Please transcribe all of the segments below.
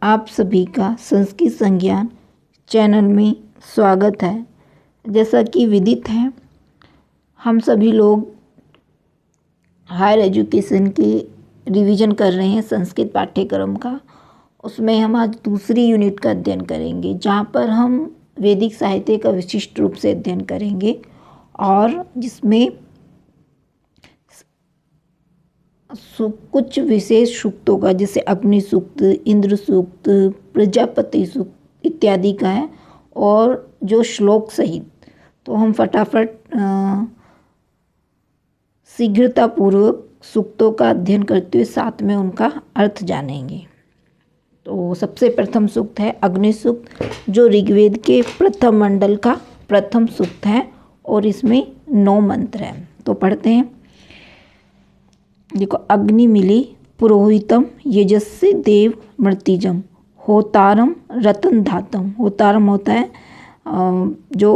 आप सभी का संस्कृत संज्ञान चैनल में स्वागत है। जैसा कि विदित है, हम सभी लोग हायर एजुकेशन के रिवीजन कर रहे हैं संस्कृत पाठ्यक्रम का। उसमें हम आज दूसरी यूनिट का अध्ययन करेंगे, जहाँ पर हम वैदिक साहित्य का विशिष्ट रूप से अध्ययन करेंगे और जिसमें कुछ विशेष सूक्तों का, जैसे अग्नि सूक्त, इंद्र सूक्त, प्रजापति सूक्त इत्यादि का है, और जो श्लोक सहित। तो हम फटाफट शीघ्रतापूर्वक सूक्तों का अध्ययन करते हुए साथ में उनका अर्थ जानेंगे। तो सबसे प्रथम सूक्त है अग्नि सूक्त, जो ऋग्वेद के प्रथम मंडल का प्रथम सूक्त है और इसमें 9 मंत्र हैं। तो पढ़ते हैं। देखो, अग्नि मिली पुरोहितम यजस्से देव मृतिजम होतारम रतन धातम। होतारम होता है जो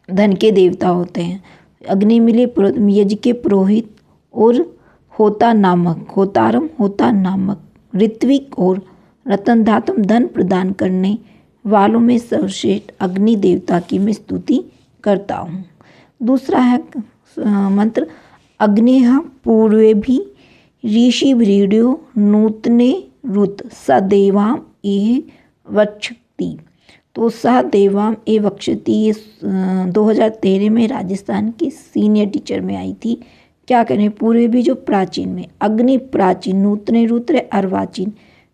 धन के देवता होते हैं। अग्नि मिली यज के पुरोहित, और होता नामक, होतारम होता नामक, ऋत्विक और रतन धातम धन प्रदान करने वालों में सर्वश्रेष्ठ अग्नि देवता की मैं स्तुति करता हूँ। दूसरा है मंत्र, अग्निः पूर्वेभिः ऋषिभिर्यो नूतने रुत स देवाम एह वक्षति। तो स देवाम ए वक्षति ये 2013 में राजस्थान की सीनियर टीचर में आई थी। क्या करें, पूर्वे भी जो प्राचीन में, अग्नि प्राचीन, नूतने रुद्र अर्वाचीन,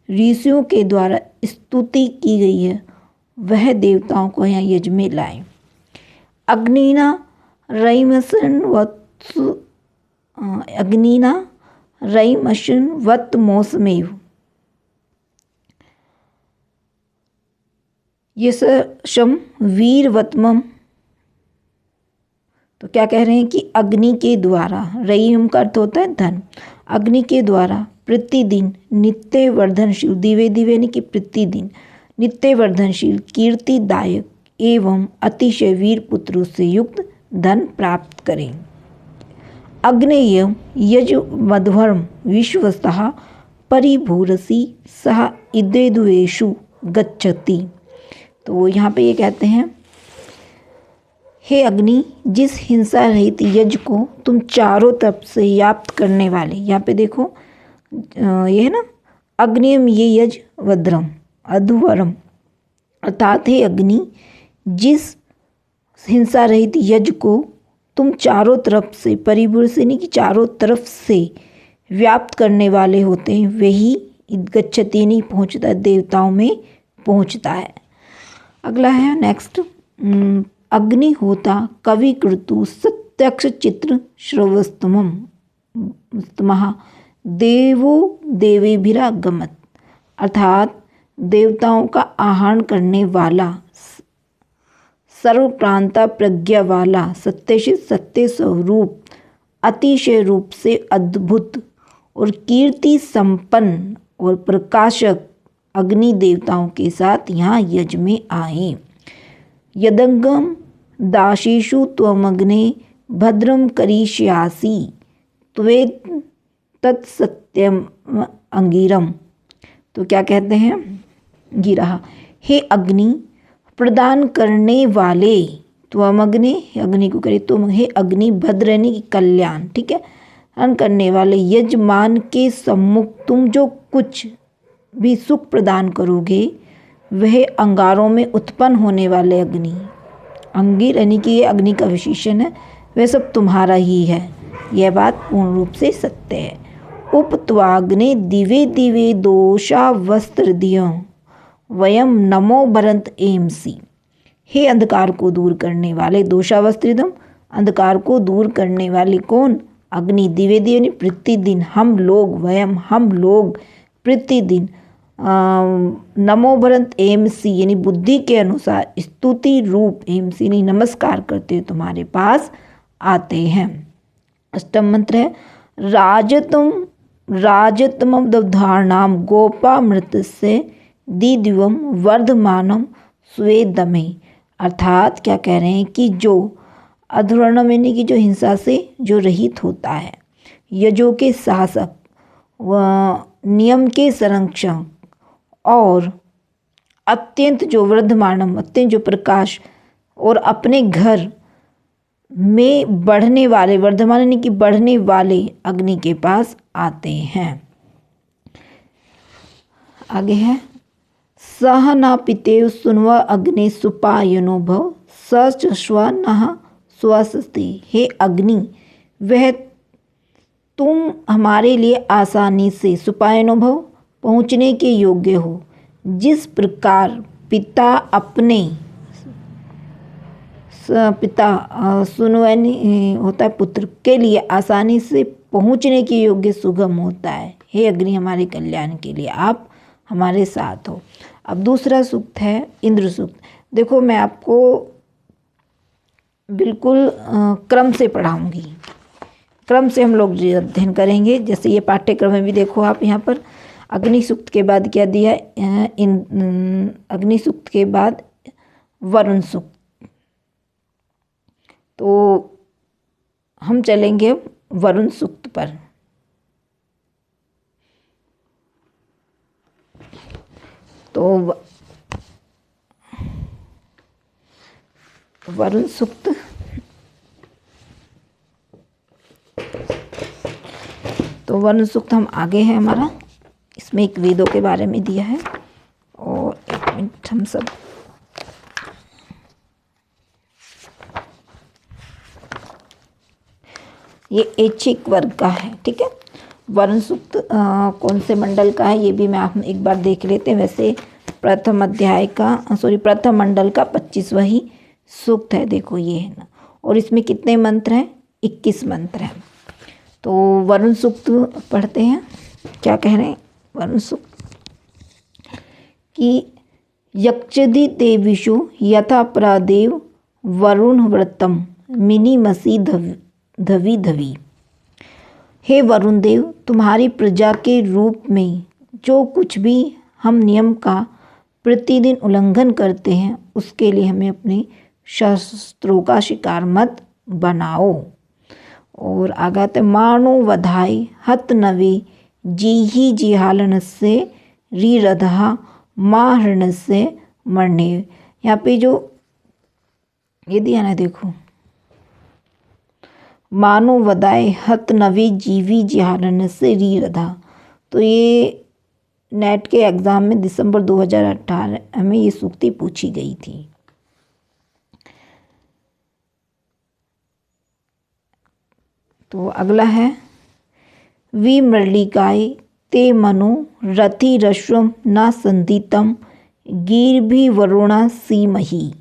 ऋषियों के द्वारा स्तुति की गई है, वह देवताओं को यहाँ यज्ञ में लाए। अग्निना रैमसन वत्सु, अग्निना रैमशन वत मौसमेव यशम वीरवत्मम। तो क्या कह रहे हैं कि अग्नि के द्वारा, रईम का अर्थ होता है धन, अग्नि के द्वारा प्रतिदिन नित्य वर्धनशील, दिवे दिवे यानी कि प्रतिदिन नित्य वर्धनशील, कीर्तिदायक एवं अतिशय वीर पुत्रों से युक्त धन प्राप्त करें। अग्नेय यजमध्वर्म विश्वस्तः परिभूरसी सह इदेदुषु गच्छति। तो यहाँ पे ये कहते हैं, हे अग्नि, जिस हिंसा रहित यज्ञ को तुम चारों तरफ से व्याप्त करने वाले, यहाँ पे देखो ये है ना, अग्नियम ये यज वध्रम अधुवरम, अर्थात हे अग्नि, जिस हिंसा रहित यज्ञ को तुम चारों तरफ से, परिपूर्ण से नहीं कि चारों तरफ से व्याप्त करने वाले होते हैं, वही गच्छति नहीं पहुँचता, देवताओं में पहुँचता है। अगला है नेक्स्ट, अग्नि होता कवि कृतु सत्यक्ष चित्र श्रवस्तमम देवो देवीभिरागमत। अर्थात देवताओं का आहरण करने वाला, सर्वप्रांता प्रज्ञा वाला, सत्यशित सत्य स्वरूप, अतिशय रूप से अद्भुत और कीर्ति संपन्न और प्रकाशक अग्नि देवताओं के साथ यहाँ यज्ञ में आए। यदंगम दाशीषु त्वमग्ने भद्रम करिष्यासि त्वे तत्सत्यम अंगिरम। तो क्या कहते हैं, गिरा, हे अग्नि प्रदान करने वाले, त्वमग्ने, अग्नि को करे तुम, हे अग्नि भद्र यानी कि कल्याण, ठीक है, अन करने वाले यजमान के सम्मुख तुम जो कुछ भी सुख प्रदान करोगे, वह अंगारों में उत्पन्न होने वाले अग्नि, अंगिर यानी कि ये अग्नि का विशेषण है, वह सब तुम्हारा ही है। यह बात पूर्ण रूप से सत्य है। उपत्वाग्ने दिवे दिवे दोषा वस्त्र दियो वयम नमो भरंत एमसी। हे अंधकार को दूर करने वाले, दोषावस्त्रिदम, अंधकार को दूर करने वाले कौन, अग्नि, दिवे दिवे प्रतिदिन हम लोग, वयम हम लोग, प्रतिदिन नमो भरंत एमसी यानी बुद्धि के अनुसार स्तुति रूप, एमसी नहीं नमस्कार करते तुम्हारे पास आते हैं। अष्टम मंत्र है राजतम धारणाम गोपामृत से दिदिवम वर्धमानम स्वेदमे। अर्थात क्या कह रहे हैं कि जो अधूर्णम यानी कि जो हिंसा से जो रहित होता है, यजों के शासक व नियम के संरक्षक और अत्यंत जो वर्धमानम, अत्यंत जो प्रकाश और अपने घर में बढ़ने वाले, वर्धमान यानी कि बढ़ने वाले अग्नि के पास आते हैं। आगे है सह न पितेव सुनव अग्नि सुपायनो भव स स्व न स्वस्ति। हे अग्नि, वह तुम हमारे लिए आसानी से सुपायनो भव पहुँचने के योग्य हो। जिस प्रकार पिता अपने सुनवनी होता है पुत्र के लिए आसानी से पहुंचने के योग्य सुगम होता है, हे अग्नि हमारे कल्याण के लिए आप हमारे साथ हो। अब दूसरा सूक्त है इंद्र सूक्त। देखो मैं आपको बिल्कुल क्रम से पढ़ाऊंगी, क्रम से हम लोग अध्ययन करेंगे। जैसे ये पाठ्यक्रम में भी देखो आप यहाँ पर अग्नि सूक्त के बाद क्या दिया है, अग्नि सूक्त के बाद वरुण सूक्त। तो हम चलेंगे वरुण सूक्त पर। तो वरुण सूक्त हम आगे है हमारा, इसमें एक वेदों के बारे में दिया है। और एक मिनट हम सब ये ऐच्छिक वर्ग का है, ठीक है। वरुण सूक्त कौन से मंडल का है ये भी मैं आप एक बार देख लेते हैं। वैसे प्रथम मंडल का 25वां ही सूक्त है, देखो ये है ना। और इसमें कितने मंत्र हैं, 21 मंत्र हैं। तो वरुण सूक्त पढ़ते हैं, क्या कह रहे हैं वरुण सूक्त कि यक्षदि देवीषु यथा प्रादेव वरुण व्रतम मिनिमसी धवी धवी। हे वरुण देव, तुम्हारी प्रजा के रूप में जो कुछ भी हम नियम का प्रतिदिन उल्लंघन करते हैं उसके लिए हमें अपने शस्त्रों का शिकार मत बनाओ। और आगाते मानो वधाई हत नवे जीही जिहालन से रीरधा माहरण से मरने। यहाँ पे जो ये दिया ना, देखो मानो वदाय हत नवे जीवी जिहालन से रीरधा। तो ये नेट के एग्ज़ाम में दिसंबर 2018 में ये सूक्ति पूछी गई थी। तो अगला है विमृलिकाय ते मनो रति रश्वम न संदितम गीर्भि वरुणा सीमहि।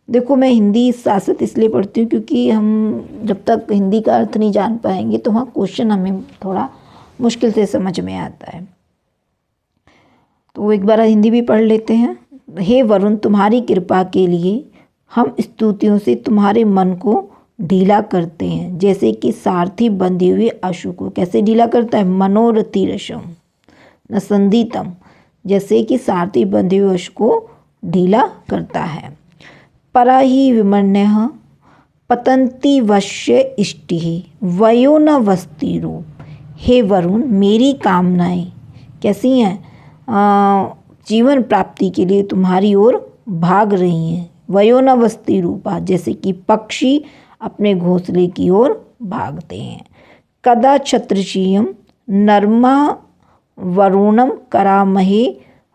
देखो मैं हिंदी शासित इसलिए पढ़ती हूँ क्योंकि हम जब तक हिंदी का अर्थ नहीं जान पाएंगे तो वहाँ क्वेश्चन हमें थोड़ा मुश्किल से समझ में आता है। तो एक बार हिंदी भी पढ़ लेते हैं। हे वरुण, तुम्हारी कृपा के लिए हम स्तुतियों से तुम्हारे मन को ढीला करते हैं, जैसे कि सारथी बंधे हुए अश्व को कैसे ढीला करता है, मनोरथी रशम न संदितम, जैसे कि सारथी बंधे हुए अश्व को ढीला करता है। परा ही विमन्य पतंती वश्य इष्टि वयो न वस्ती रूप। हे वरुण, मेरी कामनाएं कैसी हैं, जीवन प्राप्ति के लिए तुम्हारी ओर भाग रही हैं। वयो न वस्ती रूपा, जैसे कि पक्षी अपने घोंसले की ओर भागते हैं। कदा क्षत्रियम नर्मा वरुणम करामहे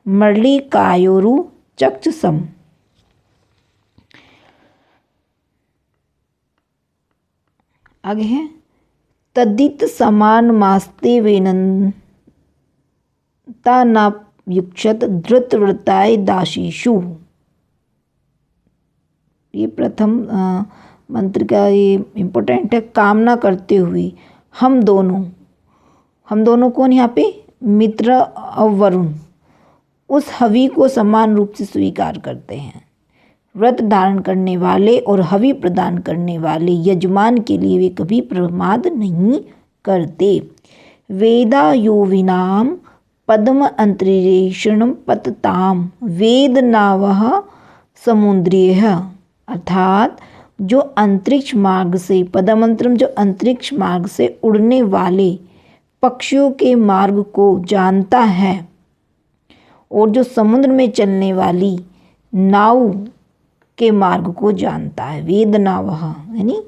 मर्लिकायोरु चक्षसम। आगे है तद्दित समान मास्ते वेनंता न युक्षत धृतव्रताय दासीषु। ये प्रथम मंत्र का ये इम्पोर्टेंट है। कामना करते हुए हम दोनों कौन यहाँ पे, मित्र और वरुण, उस हवि को समान रूप से स्वीकार करते हैं। व्रत धारण करने वाले और हवि प्रदान करने वाले यजमान के लिए वे कभी प्रमाद नहीं करते। वेदा योविनाम पद्म अंतरिक्षण पतताम वेद नावह समुद्रीय। अर्थात जो अंतरिक्ष मार्ग से, पदमंत्रम जो अंतरिक्ष मार्ग से उड़ने वाले पक्षियों के मार्ग को जानता है और जो समुद्र में चलने वाली नाव के मार्ग को जानता है। वेद नावः यानी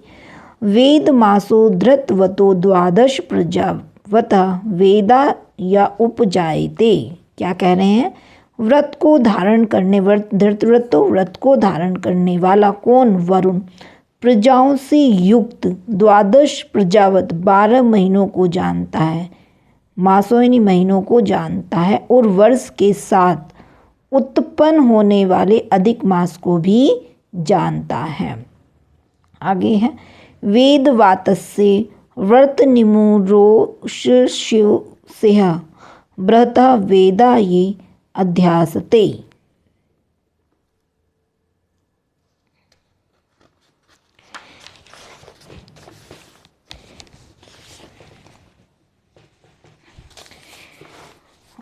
वेद मासो धृतवतो द्वादश प्रजावतः वेदा या उपजायते। क्या कह रहे हैं? व्रत को धारण करने धृतव्रत तो व्रत को धारण करने वाला कौन? वरुण। प्रजाओं से युक्त द्वादश प्रजावत 12 महीनों को जानता है, मासों यानी महीनों को जानता है, और वर्ष के साथ उत्पन्न होने वाले अधिक मास को भी जानता है। आगे है वेदवातस्य व्रत निमुरोषस्यः बृहतः वेदा ये अध्यासते।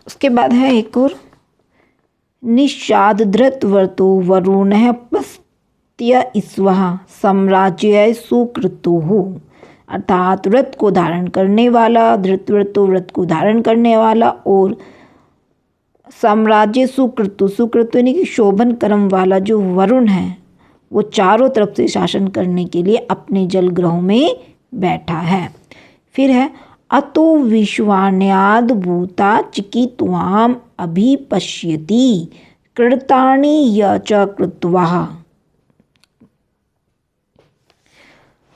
उसके बाद है एक और निषाद धृतव्रतो वरुणः पस्त्य इस्वः साम्राज्य सुकृतुः। अर्थात व्रत को धारण करने वाला धृतव्रतो व्रत को धारण करने वाला और साम्राज्य सुकृतु यानी कि शोभन कर्म वाला जो वरुण है वो चारों तरफ से शासन करने के लिए अपने जलग्रहों में बैठा है। फिर है अतो विश्वान्याद भूता चिकित्वाम अभिपश्यति कृतानि य च कृत्वा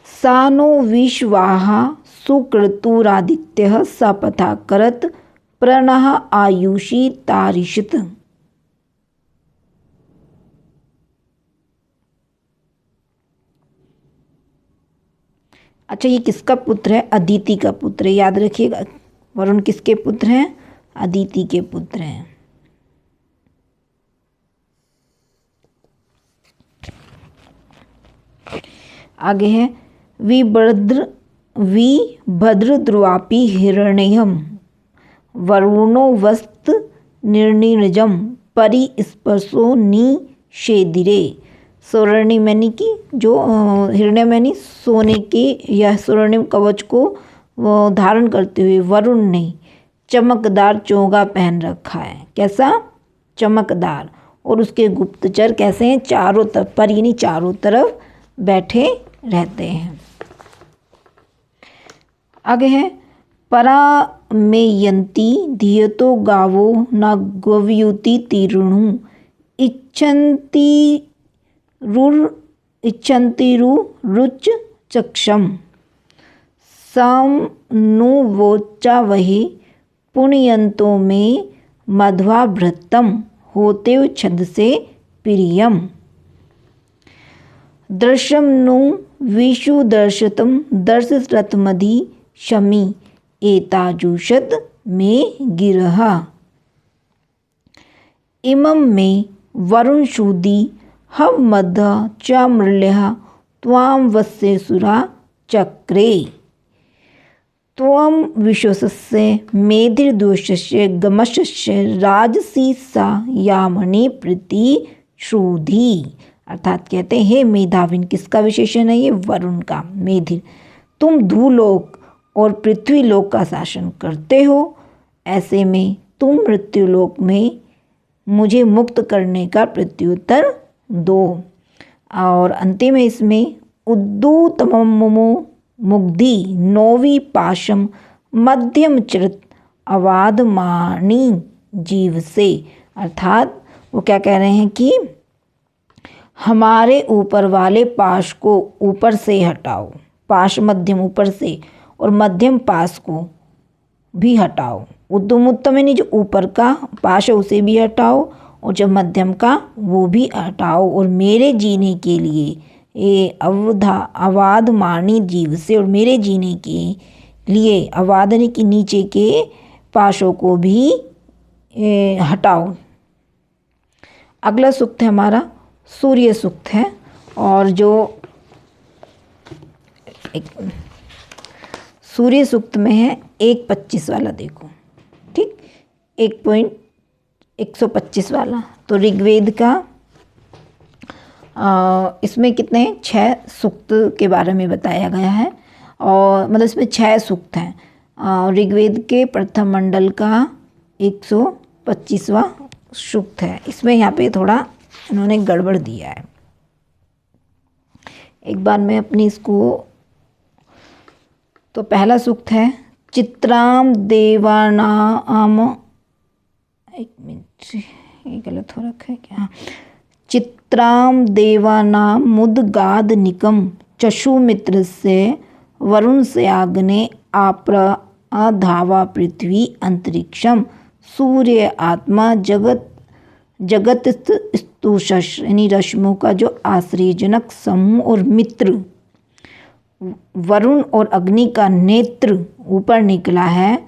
सा नो विश्वाः सुक्रतुरादित्यः सपथा करत प्रणः आयुषी तारिषित। अच्छा, ये किसका पुत्र है? अदिति का पुत्र है, याद रखिएगा। वरुण किसके पुत्र हैं? अदिति के पुत्र हैं। आगे है विभद्रद्रुवापि हिरण्यम वरुणो वस्त निर्निरजम परिस्पर्शो निषेधिरे। स्वर्णिमणि की जो हिरण्यमणि सोने के या स्वर्णिम कवच को धारण करते हुए वरुण ने चमकदार चोगा पहन रखा है। कैसा? चमकदार। और उसके गुप्तचर कैसे हैं? चारों तरफ पर यानी चारों तरफ बैठे रहते हैं। आगे है परा मेयंती धियतो गावो न गव्युति तीर्णु इच्छन्तिरुच चक्षम समनुवोचा वही पुण्यंतो में मध्वा भृतम होते छद से प्रियम दर्शम नु विषु दर्शतम दर्शरथमधि शमी एताजुषद में गिरह इमं में वरुण शूदी हव मद च मृल्यः त्वां वस्य सुरा चक्रे त्वं विश्वस्य मेधिर्दोषस्य गमस्य राजसी सा यामणि प्रीति श्रुधि। अर्थात कहते हैं हे मेधाविन, किसका विशेषण है? ये वरुण का। मेधिर, तुम धूलोक और पृथ्वीलोक का शासन करते हो, ऐसे में तुम मृत्युलोक में मुझे मुक्त करने का प्रत्युत्तर दो। और अंतिम है इसमें उद्दूतममो मुग्धि नौवी पाशम मध्यम चरित अवाधमानी जीव से। अर्थात वो क्या कह रहे हैं कि हमारे ऊपर वाले पाश को ऊपर से हटाओ, पाश मध्यम ऊपर से, और मध्यम पाश को भी हटाओ। उत्तम यानी जो ऊपर का पाश है उसे भी हटाओ, और जो मध्यम का वो भी हटाओ, और मेरे जीने के लिए ये अवाधमानी जीव से, और मेरे जीने के लिए अवाधनी के नीचे के पाशों को भी हटाओ। अगला सूक्त है हमारा सूर्य सूक्त है, और जो एक सूर्य सूक्त में है 1:25 वाला, देखो ठीक, 1.125 वाला। तो ऋग्वेद का इसमें कितने 6 सूक्त के बारे में बताया गया है, और मतलब इसमें 6 सूक्त हैं। ऋग्वेद के प्रथम मंडल का 125वां सूक्त है। इसमें यहाँ पे थोड़ा इन्होंने गड़बड़ दिया है। एक बार मैं अपनी इसको, तो पहला सूक्त है चित्राम देवानाम, एक मिनट ये गलत हो रखा है क्या, चित्राम देवानाम मुदगाद निकम चशुमित्र से वरुण से आग्ने आप्राधावा पृथ्वी अंतरिक्षम सूर्य आत्मा जगत स्तुषश, यानी रश्मियों का जो आश्रयजनक समूह, और मित्र वरुण और अग्नि का नेत्र ऊपर निकला है।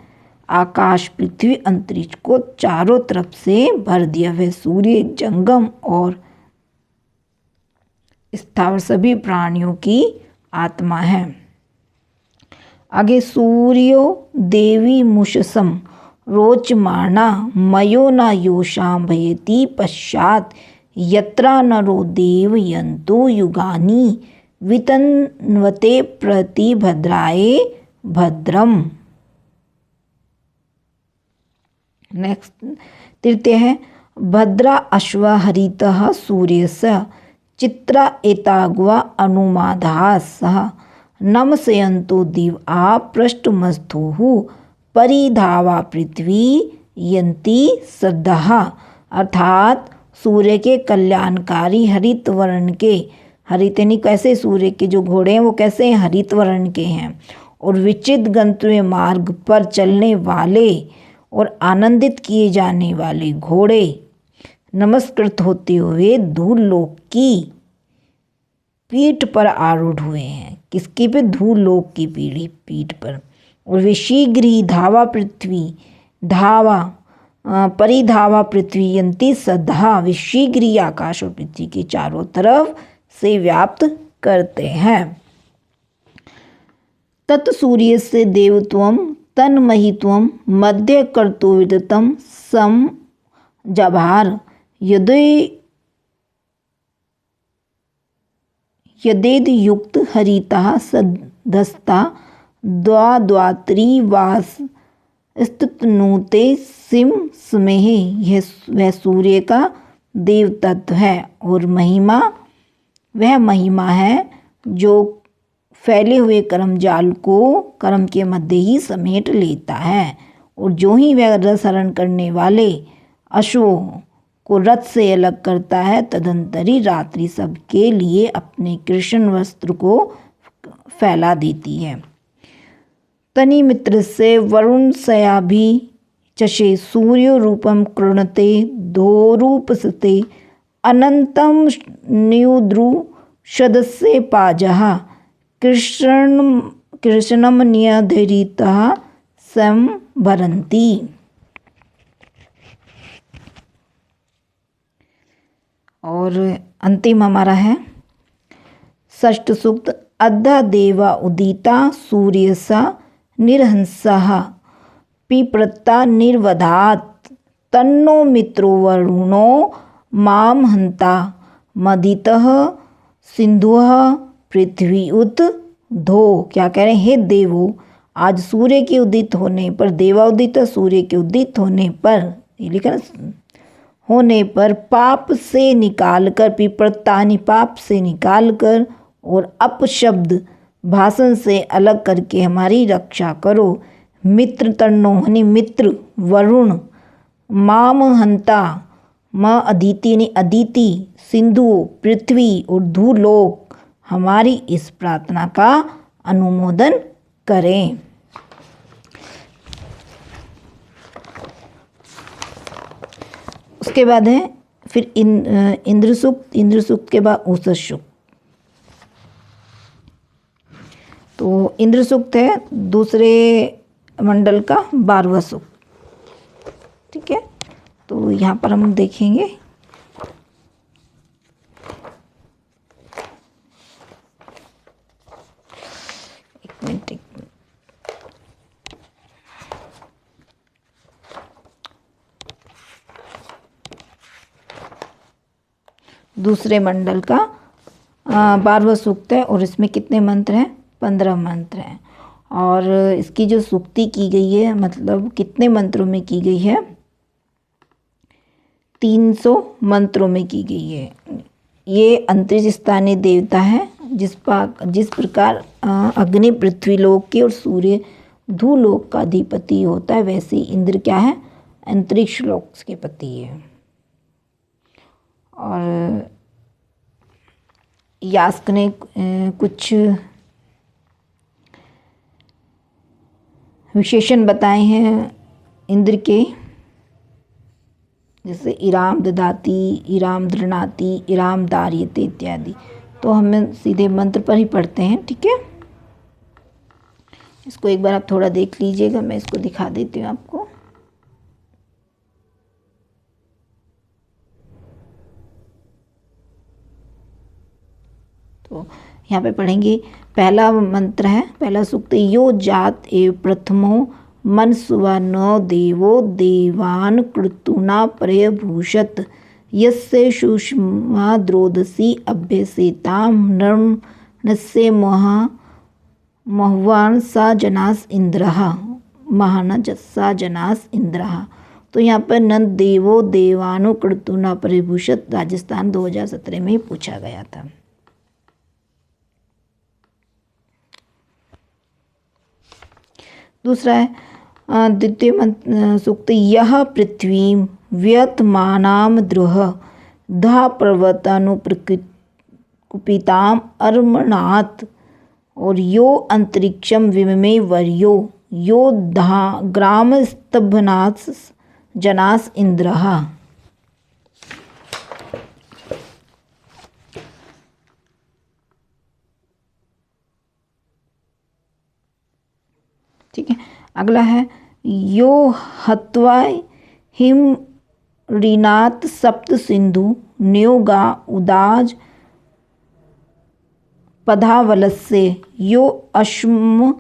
आकाश पृथ्वी अंतरिक्ष को चारों तरफ से भर दिया। वह सूर्य जंगम और स्थावर सभी प्राणियों की आत्मा है। आगे सूर्यो देवी मुषसम रोचमाना मयो न योषाम भयति पश्चात यत्रा नरो देव यंतो युगानि वितन्वते प्रतिभद्राय भद्रम। नेक्स्ट तृतीय है भद्रा अश्व हरितः सूर्यस्य चित्रा एताग्वा अनुमादासः नमसयन्तो दिवा पृष्ठमस्थुः परिधावा पृथ्वी यन्ति सद्दः। अर्थात सूर्य के कल्याणकारी हरित वर्ण के, हरित यानी कैसे, सूर्य के जो घोड़े हैं वो कैसे हैं, हरित वर्ण के हैं, और विचित गंतव्य मार्ग पर चलने वाले और आनंदित किए जाने वाले घोड़े नमस्कृत होते हुए धूलोक की पीठ पर आरूढ़ हुए हैं। किसकी पे, धूलोक की पीठ पर। और वे शीघ्र ही परिधावा पृथ्वी यंती सदा, वे शीघ्र ही आकाश और पृथ्वी के चारों तरफ से व्याप्त करते हैं। तत्सूर्य से देवत्वम तन्महित्वम मध्य कर्तुविदतम सम जभार यदेद युक्त हरिता सदस्ता द्वाद्वात्री वास स्तुतनुते सिम स्मेह। यह वह सूर्य का देव तत्व है और वह महिमा है जो फैले हुए कर्म जाल को कर्म के मध्य ही समेट लेता है। और जो ही वह रसहरण करने वाले अश्वों को रथ से अलग करता है, तदंतरी रात्रि सबके लिए अपने कृष्ण वस्त्र को फैला देती है। तनि मित्र से वरुण सयाभि चशे सूर्य रूपम कृणते धोरूपसते अनंतम न्यूद्रु सदस्य पाजः कृष्णम नियधरितः संभरन्ति। और अंतिम हमारा है षष्ठ सूक्त अद्धा देवा उदिता सूर्यसा निर्हंसः पिप्रत्ता निर्वधात् तन्नो मित्रो वरुणो माम हंता मदितः सिंधुः पृथ्वी उत धो। क्या कह रहे हैं, हे देवो, आज सूर्य के उदित होने पर, देवा उदित सूर्य के उदित होने पर, ये लिखा ना, होने पर पाप से निकालकर, पिप्रत्तानि पाप से निकालकर और अपशब्द भाषण से अलग करके हमारी रक्षा करो। मित्र तन्नो यानी मित्र वरुण, माम हंता म अदिति यानी अदिति, सिंधु पृथ्वी और धूलोक हमारी इस प्रार्थना का अनुमोदन करें। उसके बाद है फिर इंद्र सूक्त, इंद्र सूक्त के बाद औसत सूक्त। तो इंद्र सूक्त है दूसरे मंडल का 12वां सूक्त। ठीक है, तो यहाँ पर हम देखेंगे एक मिनट। दूसरे मंडल का 12वां सूक्त है और इसमें कितने मंत्र हैं, 15 मंत्र हैं। और इसकी जो सूक्ति की गई है, मतलब कितने मंत्रों में की गई है, 300 मंत्रों में की गई है। ये अंतरिक्ष स्थानीय देवता है। जिस प्रकार अग्नि पृथ्वी लोक के और सूर्य धूलोक का अधिपति होता है, वैसे ही इंद्र क्या है, अंतरिक्ष लोक के पति है। और यास्क ने कुछ विशेषण बताए हैं इंद्र के, जैसे इराम ददाती, इराम दृणाति, इराम दार्यते इत्यादि। तो हमें सीधे मंत्र पर ही पढ़ते हैं, ठीक है। इसको एक बार आप थोड़ा देख लीजिएगा, मैं इसको दिखा देती हूँ आपको। तो यहाँ पे पढ़ेंगे, पहला मंत्र है, पहला सूक्त, यो जात एव प्रथमो मनस्वा न देवो देवान कृतुना प्रयभूषत यस्य सुषमा द्रोदसी अभ्यसेताम नर्मणस्य महवान सा जनास इंद्रः महानज सा जनास इंद्रः। तो यहाँ पर नंद देवो देवानो कृतुना परिभूषित राजस्थान 2017 में ही पूछा गया था। दूसरा है द्वितीय सूक्त, यह पृथ्वी व्यतमानाम द्रुह धा पर्वतानुप्रकुपिताम अर्मणात् और यो अंतरिक्षम विममे वर्यो यो धा ग्राम स्तभनास जनास इंद्रः। ठीक है। अगला है, यो हत्वा हिम ऋणात सप्त सिंधु न्योगा उदाज पधावलस्य यो अश्म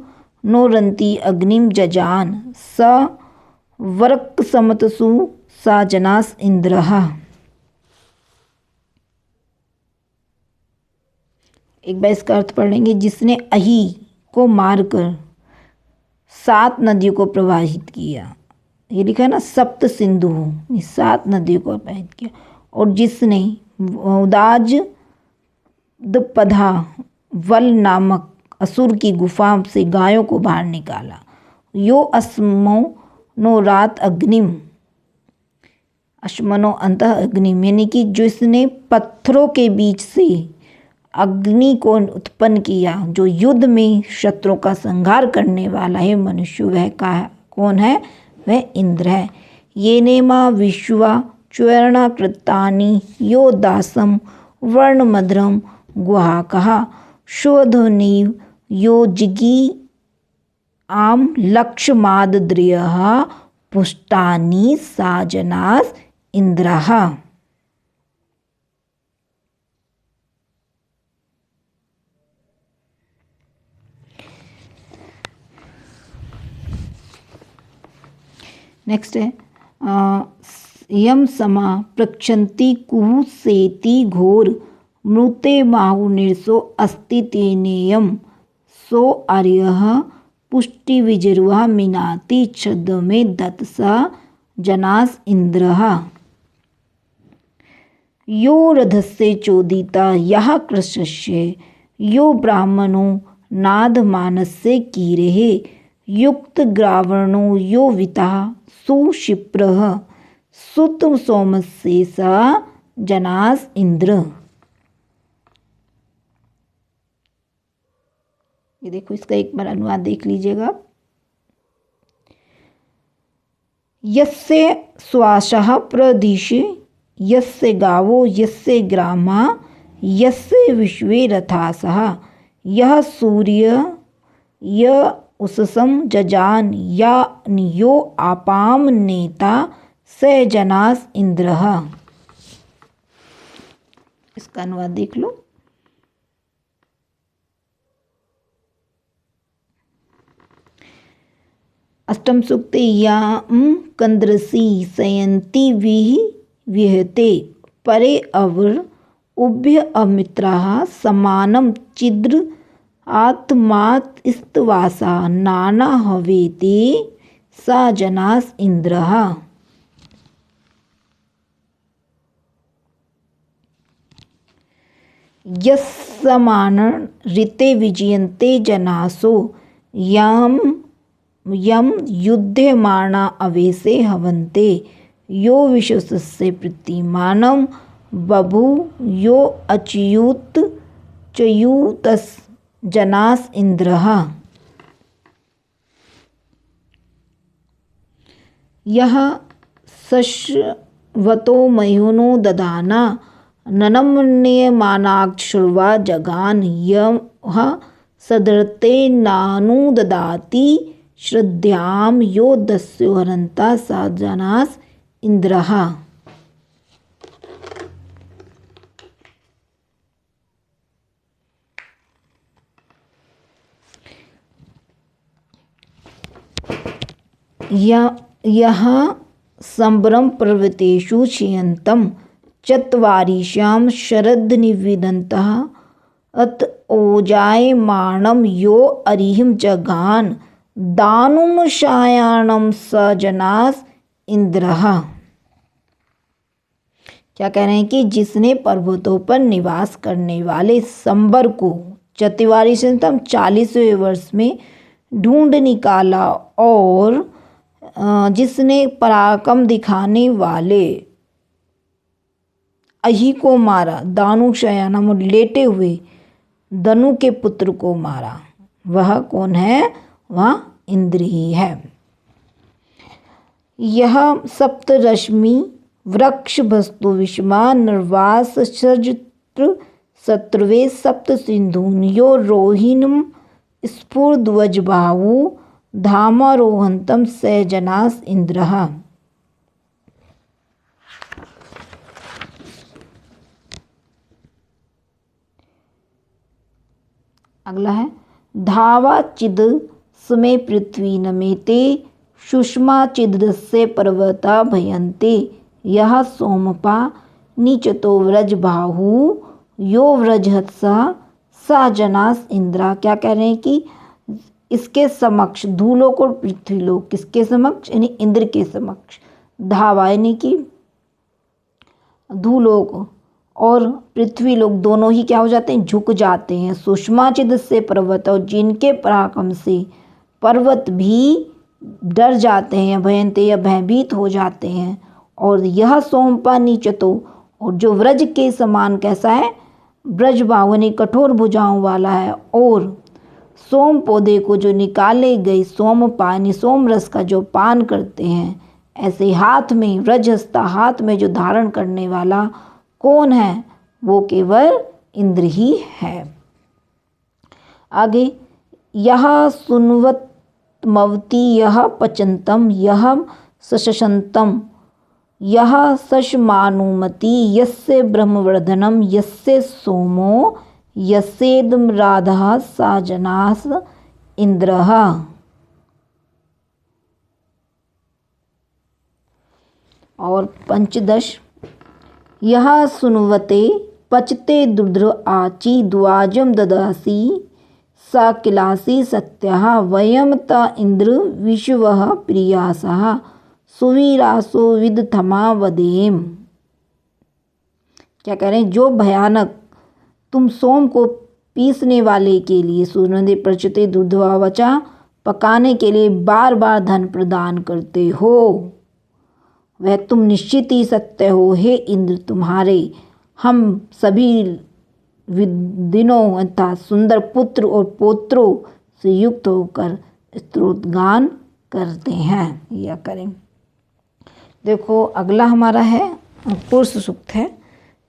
नोरंती अग्निम जजान स वर्क समतसु सा जनास इंद्रः। एक बार इसका अर्थ पढ़ लेंगे, जिसने अहि को मारकर 7 नदियों को प्रवाहित किया। ये लिखा है ना, सप्त सिंधु, 7 नदियों को प्रवाहित किया। और जिसने उदाज दपधा वल नामक असुर की गुफा से गायों को बाहर निकाला। यो अस्मो नो रात अग्निम, अश्मनो अंत अग्निम, यानी कि जिसने पत्थरों के बीच से अग्नि को उत्पन्न किया, जो युद्ध में शत्रुओं का संहार करने वाला है मनुष्य, वह कौन है, वह इंद्र है। ये नेमा विश्वा च्वर्णा कृतानि यो दासम वर्णमद्रम गुहाकः शोधनीव यो जिगी आम लक्ष्माद्रियः पुष्टानि साजनास इंद्रः। नेक्स्ट है, यम समा प्रक्षन्ति कुहुसेति घोर मृते माहु निर्सो अस्ति तेनेयम सो आर्यः पुष्टि विजिर्वा मिनाति छद में दत्सा जनास इंद्रः। यो रथस्य चोदिता यः कृशस्य यो ब्राह्मणो नादमानस्य कीरेः युक्त ग्रावणो यो विता सुशिप्रः सुत सोमस्य सा जनास इंद्र। ये देखो, इसका एक बार अनुवाद देख लीजिएगा। यस्य श्वासः प्रदिशि यस्य गावो यस्य ग्रामा यस्य विश्वे रथासः यह सूर्य य उससम जजान या यो आपाम नेता स जनास इंद्रः। इसका अनुवाद देख लो। अष्टम सूक्त, याम कंद्रसी सयंती विहते परे अवर उभ्य अमित्राः समानम चिद्र आत्मात स्तवासा नाना हवेति सा जनास इंद्रः। यस्समान ऋते विजयन्ते जनासो यम यम युध्यमाना अवेसे हवन्ते यो विश्वस्य प्रतिमानं बभू यो अच्युत च्युतस जनास इंद्रः। यह शश्वतो मयूनो ददाना ननम्यमानाक्षुर्वा जगान यह सदर्ते नानुददाति श्रद्धाम यो दस्यो हरन्ता सा जनास इंद्रः। यह संभ्रम पर्वतेषु क्षीयन्तं चत्वारिशां शरदनिविदन्तः अत ओजायमानं यो अरिहं जगान दानुम शायाणं स जनास इंद्रः। क्या कह रहे हैं कि जिसने पर्वतों पर निवास करने वाले संबर को चतवारी से 40वें वर्ष में ढूंढ निकाला और जिसने पराक्रम दिखाने वाले अहि को मारा, दानु शयानम लेटे हुए दनु के पुत्र को मारा, वह कौन है? वह इंद्र ही है। यह सप्तरश्मि वृक्ष वस्तु विषमा निर्वास सज्त्र शत्रुवे सप्त सिंधून यो रोहिणम स्फुरध्वजबाहु धामारोहंतम स जनास इंद्रः। अगला है धावा चिद स्मे पृथ्वी नमेते सुषमा चिदस्य पर्वता भयन्ते यह सोमपा नीचतो व्रज बाहु यो व्रजहत्सा सा जनास इंद्रा। क्या कह रहे हैं कि इसके समक्ष धूलोक और पृथ्वीलोक, किसके समक्ष? यानी इंद्र के समक्ष। धावा यानी कि धूलोक और पृथ्वीलोक दोनों ही क्या हो जाते हैं? झुक जाते हैं। सुषमा चिद से पर्वत, और जिनके पराक्रम से पर्वत भी डर जाते हैं, भयंते या भयभीत हो जाते हैं। और यह सोमपा नीचतो, और जो व्रज के समान कैसा है? ब्रज बाहुनी कठोर भुजाओं वाला है। और सोम पौधे को जो निकाले गए सोम पानी सोम रस का जो पान करते हैं, ऐसे हाथ में व्रजहस्ता, हाथ में जो धारण करने वाला कौन है? वो केवल इंद्र ही है। आगे यह सुन्वतमवती यह पचंतम यह सशंतम यह सशमानुमति यस्य ब्रह्मवर्धनम यस्य सोमो यस्येदम राधा सा जनास इंद्रः। और पंचदश यह सुनवते पचते दुर्ध्र आची द्वाजम ददासी सा किलासी सत्यः वयम त इंद्र विश्वः प्रियासः सुवीरासो विदथमा वदेम। क्या कह रहे हैं? जो भयानक तुम सोम को पीसने वाले के लिए सुनंदे प्रचते दुर्धवावचा पकाने के लिए बार बार धन प्रदान करते हो, वह तुम निश्चित ही सत्य हो। हे इंद्र, तुम्हारे हम सभी दिनों तथा सुंदर पुत्र और पोत्रों से युक्त होकर स्तोत्रगान करते हैं या करें। देखो अगला हमारा है पुरुष सूक्त है।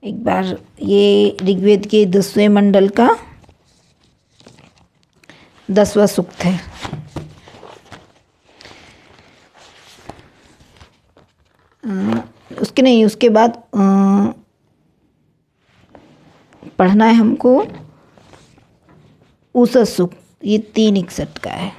एक बार ये ऋग्वेद के 10वें मंडल का 10वां सूक्त है। उसके नहीं, उसके बाद पढ़ना है हमको उषा सूक्त। ये 361 का है।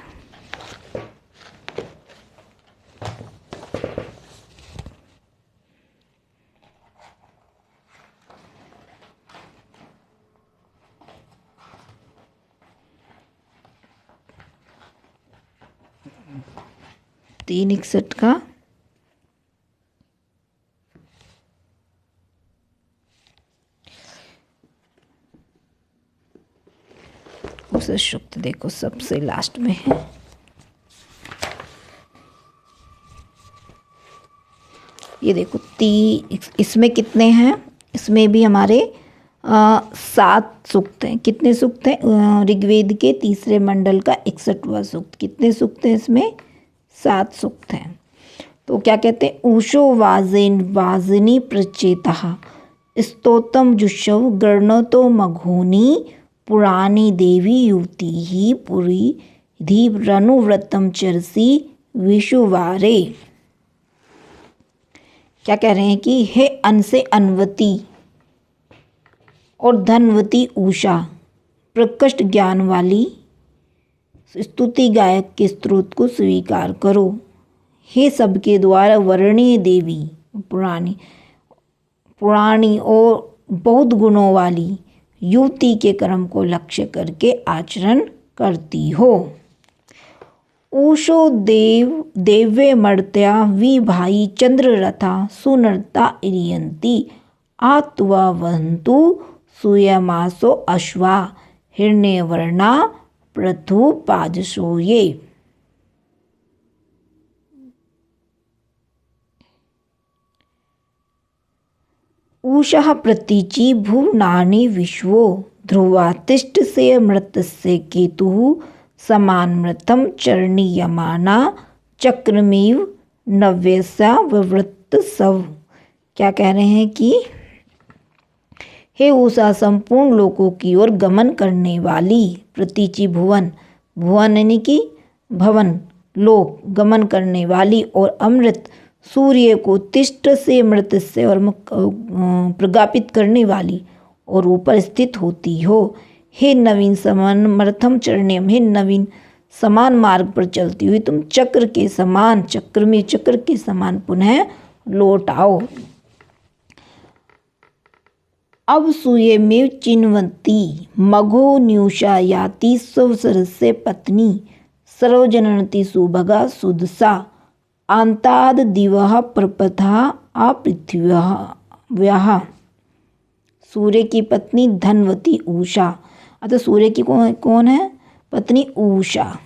तीन 61 का उसे सूक्त देखो सबसे लास्ट में है। ये देखो इसमें कितने हैं, इसमें भी हमारे 7 सूक्त हैं। कितने सूक्त हैं? ऋग्वेद के तीसरे मंडल का 61वां सूक्त। कितने सूक्त हैं इसमें? 7 सूक्त हैं। तो क्या कहते हैं? ऊषो वाजेन वाजनी प्रचेतः स्तोत्रम जुषव गणतो मघोनी पुराणी देवी युवती ही पुरी धीप रनुव्रतम चरसी विषुवारे। क्या कह रहे हैं कि हे अन से अनवती और धनवती उषा, प्रकृष्ट ज्ञान वाली स्तुति गायक के स्त्रोत को स्वीकार करो। हे सबके द्वारा वर्णीय देवी, पुराणी और बहुत गुणों वाली युवती के कर्म को लक्ष्य करके आचरण करती हो। ऊषो देव्य मर्त्या विभाई चंद्र रथा सुनरता इरियंती आत्वा वहंतु सूयमासो अश्वा हिरण्यवर्णा पृथु पाजसोये। ऊषः प्रतीचि भुवनानि विश्वो ध्रुवातिष्ठ से मृतस्य केतुः समानमृतम चरणीयमाना चक्रमीव नव्यसा विवृत्त सव। क्या कह रहे हैं कि हे उषा, संपूर्ण लोकों की ओर गमन करने वाली, प्रतीचि भुवन, भुवन यानी कि भवन, लोक गमन करने वाली, और अमृत सूर्य को तिष्ठ से मृत से और प्रगापित करने वाली और ऊपर स्थित होती हो। हे नवीन समर्थम चरणियम, हे नवीन समान मार्ग पर चलती हुई तुम चक्र के समान, चक्र में चक्र के समान पुनः लौट आओ। अब सूये में चिन्वती मघो न्यूषा याति स्वसरस्य पत्नी सर्वजननति सुभगा सुदसा अंताद दिवः प्रपथा अपृथ्व्याः। सूर्य की पत्नी धनवती उषा, अतः सूर्य की कौन है पत्नी? उषा।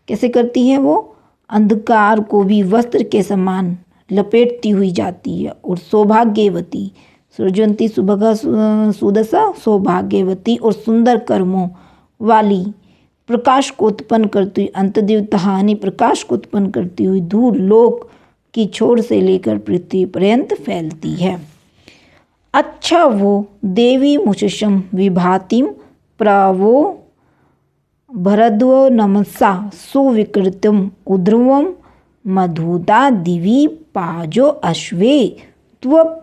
कैसे करती है वो? अंधकार को भी वस्त्र के समान लपेटती हुई जाती है। और सौभाग्यवती, सृजंती सुभगा सुदशा, सौभाग्यवती और सुंदर कर्मों वाली, प्रकाश को उत्पन्न करती हुई अंतदेवता प्रकाश को उत्पन्न करती हुई धूल लोक की छोर से लेकर पृथ्वी पर्यंत फैलती है। अच्छा वो देवी मुशम विभातिम प्रावो भरद्वो नमसा सुविकृतम उद्रवम मधुदा दिवी पाजो अश्वे त्वप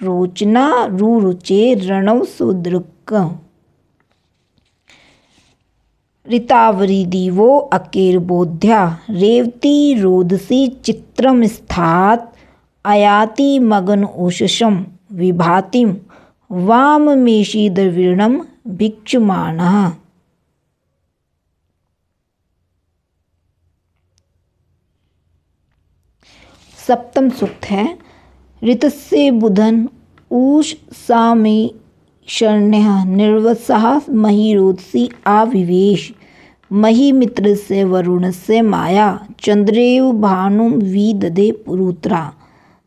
रोचना रुरुचे रणव सुदृक ऋतावरी दिवो अकेरबोध्या रेवती रोदसी चित्रम स्थात आयाति मगन उषसम विभातिम वाम मेषी द्रविणम भिक्षमाणः। सप्तम सूक्त है। ऋतस्य बुधन ऊष सामे शरण्यः निर्वसः महिरोदसी आविवेश मही मित्र से वरुण से माया चंद्रेव भानु विदधे पुरुत्रा।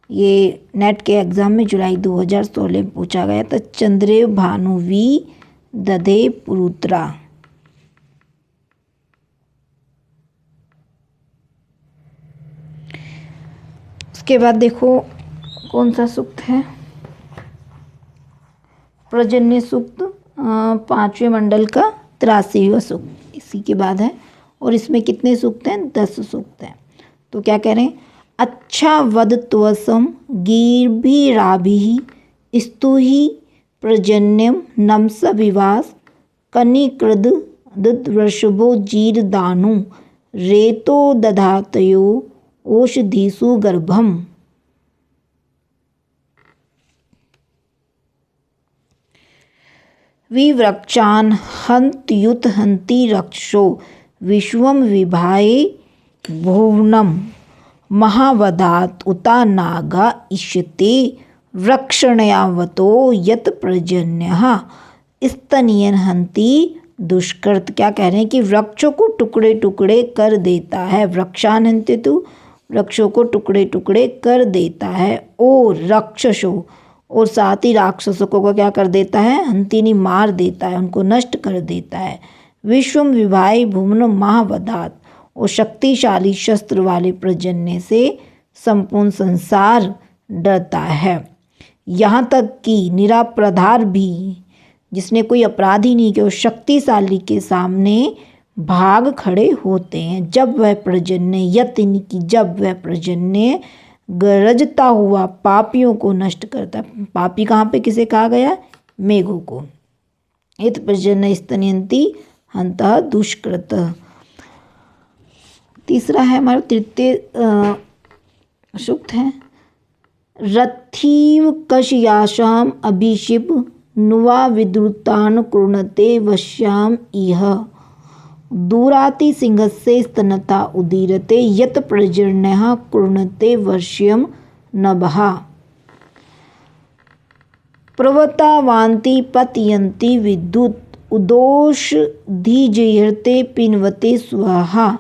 ये नेट के एग्ज़ाम में जुलाई 2016 में पूछा गया था। चंद्रेव भानु विदधे पुरुत्रा। उसके बाद देखो कौन सा सूक्त है? पर्जन्य सूक्त, 5वें मंडल का 83वां सूक्त इसी के बाद है। और इसमें कितने सूक्त हैं? 10 सूक्त हैं। तो क्या कह रहे हैं? अच्छा वद त्वसम गीर्भिराभिः स्तुहि पर्जन्यम नमस विवास कनिकृद वृषभो जीर दानु रेतो दधातयो ओषधीषु गर्भम। विवृक्षान् हन्त्युत हन्ति रक्षो विश्वं विभाये भुवनं महावदात् उता नागा इष्यते वृक्षणयावतो यत् पर्जन्यः स्तनयन् हन्ति दुष्कृत। क्या कह रहे हैं कि वृक्षों को टुकड़े टुकड़े कर देता है, वृक्षान्यंत्यतु वृक्षों को टुकड़े टुकड़े कर देता है। और राक्षसों, और साथ ही राक्षसों को क्या कर देता है, हंतिनी मार देता है, उनको नष्ट कर देता है। विश्वम विभाई भुवन महावदात, और शक्तिशाली शस्त्र वाले पर्जन्य से संपूर्ण संसार डरता है। यहाँ तक कि निरापराध भी, जिसने कोई अपराध ही नहीं किया, वो शक्तिशाली के सामने भाग खड़े होते हैं। जब वह पर्जन्य यत्न की, जब वह पर्जन्य गरजता हुआ पापियों को नष्ट करता है। पापी कहाँ पे किसे कहा गया, मेघों को। इत पर्जन्य स्तनयन्ति हंतः दुष्कृत। तीसरा है हमारा तृतीय सूक्त है, रथीव कशयाशाम अभिशिप नुवा विद्रुतान कुर्णते वश्याम इह दूराति सिंहस्य स्तनता उदीरते यत पर्जन्यः कुर्णते वर्ष्यम नभः प्रवतावान्ति पतयन्ति विद्युत उदोष धीजयर्ते पिन्वते स्वाहा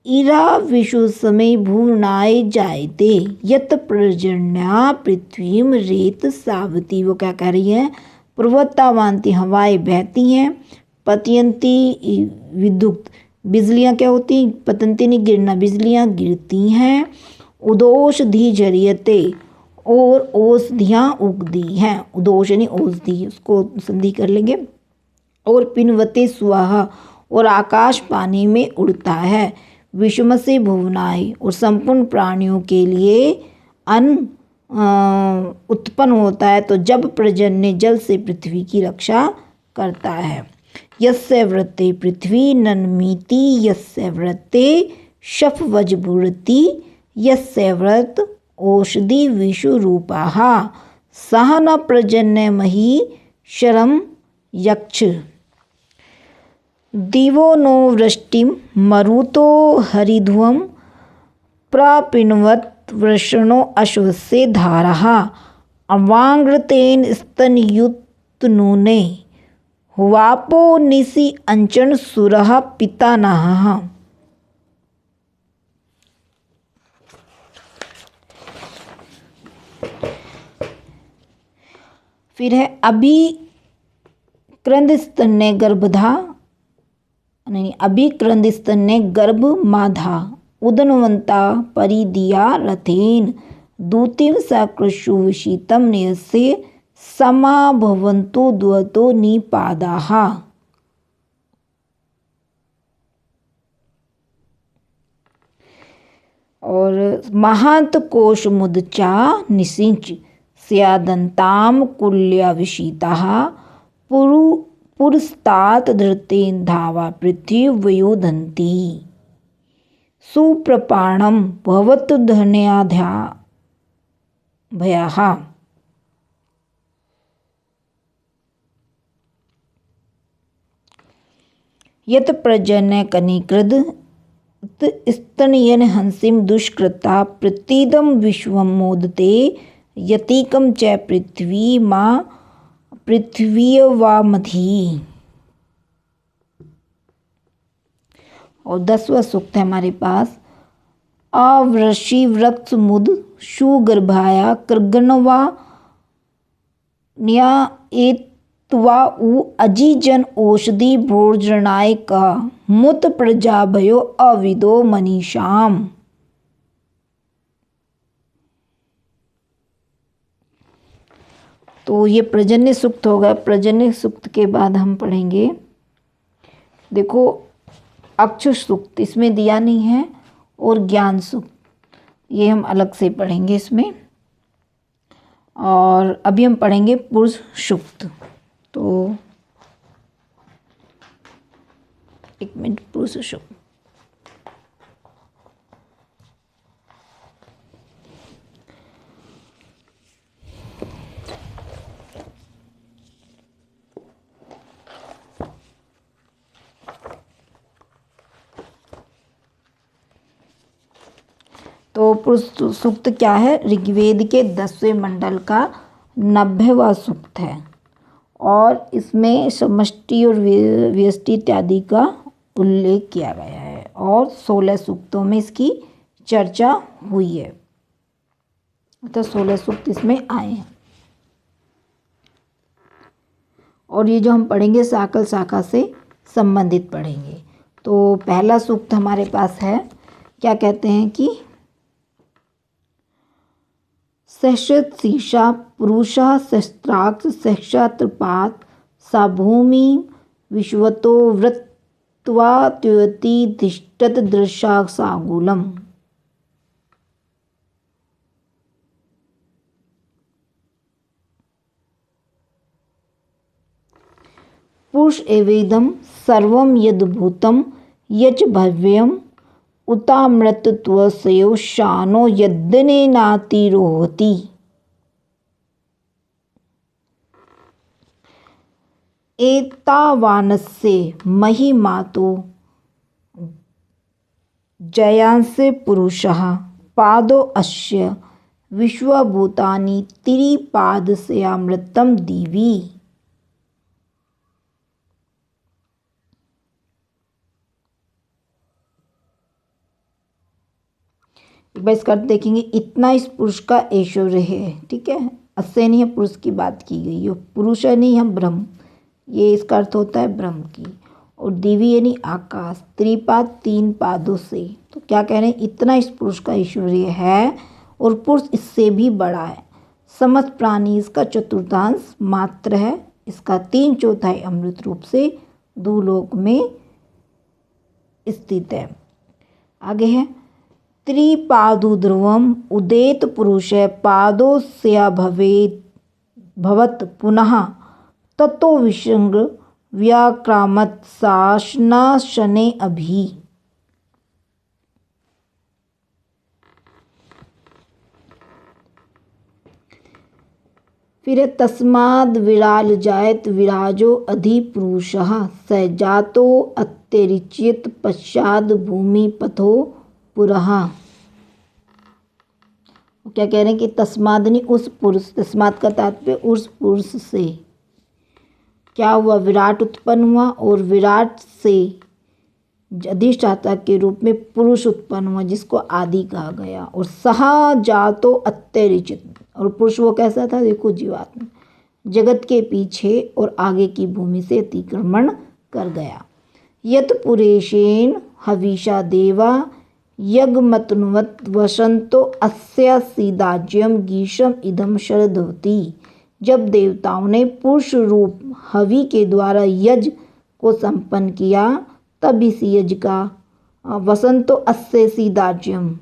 इरा विषुसमे भुवनाय जायते यत पर्जन्या पृथ्वीम रेत सावती। वो क्या कह रही है, प्रवतावान्ति हवाएं बहती हैं, पतयंती विद्युत बिजलियाँ क्या होती, पतंती नहीं गिरना, बिजलियाँ गिरती हैं। उदोषधि जरियते, और औषधियाँ उगती हैं, उदोष यानी औषधि, उसको संधि कर लेंगे। और पिन्वते स्वाहा, और आकाश पानी में उड़ता है। विषम से भुवनाय, और संपूर्ण प्राणियों के लिए अन्न उत्पन्न होता है। तो जब पर्जन्य जल से पृथ्वी की रक्षा करता है। यस्य व्रते पृथ्वी नन्मीति यस्य व्रते शफवज्भुरति यस्य व्रत औषधि विषुरूपाः सह न पर्जन्यमहि शरम यक्ष दिवो नो वृष्टिम मरुतो हरिध्वं प्रापिन्वत वृषणो अश्वस्य धारः अवाङ्घ्रितेन स्तनयुतनूने हुवापो निशि अंचन सुरः पितानहः। फिर है अभी क्रंद स्तन्य गर्भधा, नहीं अभी क्रंद स्तन्य गर्भ माधा उदनवंता परिदिया रथेन दूतिम सकृषु विशीतम नियस्य समाभवन्तु द्वतो निपादाः। और महांत कोश मुदचा निसिंच स्यादंताम कुल्या विशीताः पुरस्तात् धृतेन धावा पृथ्वी वयोधन्ति सुप्रपाणम भवतु धन्याध्या भयाः। यत पर्जन्य कनिकृद स्तनयन हंसिम दुष्कृता प्रतीदम विश्वम मोदते यतिकम च पृथ्वी माँ पृथ्वीवामधी। और 10वां सूक्त है हमारे पास, अवृषि वृक्ष मुद सुगर्भाया कृगणवा न्यायत्वा उ अजीजन औषधि भोजनाय का मुत प्रजाभयो अविदो मनीषाम। तो ये पर्जन्य सूक्त होगा। पर्जन्य सूक्त के बाद हम पढ़ेंगे, देखो अक्षुष सूक्त इसमें दिया नहीं है, और ज्ञान सूक्त ये हम अलग से पढ़ेंगे इसमें। और अभी हम पढ़ेंगे पुरुष सूक्त। तो एक मिनट, पुरुष सूक्त तो पुरुष सूक्त क्या है, ऋग्वेद के 10वें मंडल का 90वां सूक्त है। और इसमें समष्टि और व्यष्टि इत्यादि का उल्लेख किया गया है और 16 सूक्तों में इसकी चर्चा हुई है। तो 16 सूक्त इसमें आए हैं और ये जो हम पढ़ेंगे साकल शाखा से संबंधित पढ़ेंगे। तो पहला सूक्त हमारे पास है, क्या कहते हैं कि सहस्रत शीर्षा पुरुषः सहस्त्राक्ष सहस्रात्रपात सा भूमि विश्वतो वृत्वा त्वति तिष्ठत दृशा सागुलम। पुरुष एवेदम सर्वम यद्भूतम यच भव्यम उतामृतत्वस्यो शानो यद्दनेनातिरोहति। एतावानस्य महिमातो जयांसे पुरुषः पादो अस्य विश्वभूतानि तिरिपादस्यामृतं दिवि। एक बार इसका देखेंगे, इतना इस पुरुष का ऐश्वर्य है, ठीक है, अस्य नहीं है, पुरुष की बात की गई है, पुरुष है नहीं हम ब्रह्म, ये इसका अर्थ होता है ब्रह्म की, और दिव्य यानी आकाश, त्रिपाद 3 पादों से। तो क्या कह रहे हैं, इतना इस पुरुष का ऐश्वर्य है और पुरुष इससे भी बड़ा है। समस्त प्राणी इसका चतुर्थांश मात्र है, इसका 3/4 अमृत रूप से भूलोक में स्थित है। आगे है, त्रिपादुध्रुवम उदेत पुरुष पादोस्य भवत पुनः ततो विसृंग व्याक्रामत शासनाशने अभि। फिर तस्माद् विराल जायत विराजो अधिपुरुषः स जातो अत्यरिच्यत पश्चाद भूमि पथो पुरः। क्या कह रहे हैं कि तस्माद ने उस पुरुष, तस्माद का तात्पर्य उस पुरुष से क्या हुआ, विराट उत्पन्न हुआ और विराट से अधिष्ठाता के रूप में पुरुष उत्पन्न हुआ जिसको आदि कहा गया। और सहा जातो अत्यरिचित, और पुरुष वो कैसा था, देखो जीवात्मा जगत के पीछे और आगे की भूमि से अतिक्रमण कर गया। यत पुरेशेन हविषा देवा यज्ञमतनुवत वसंतो अस्य सीदाज्यम गीशम इदम शरदवती। जब देवताओं ने पुरुष रूप हवि के द्वारा यज्ञ को संपन्न किया तब इस यज्ञ का वसंतो अस्य सीदाज्यम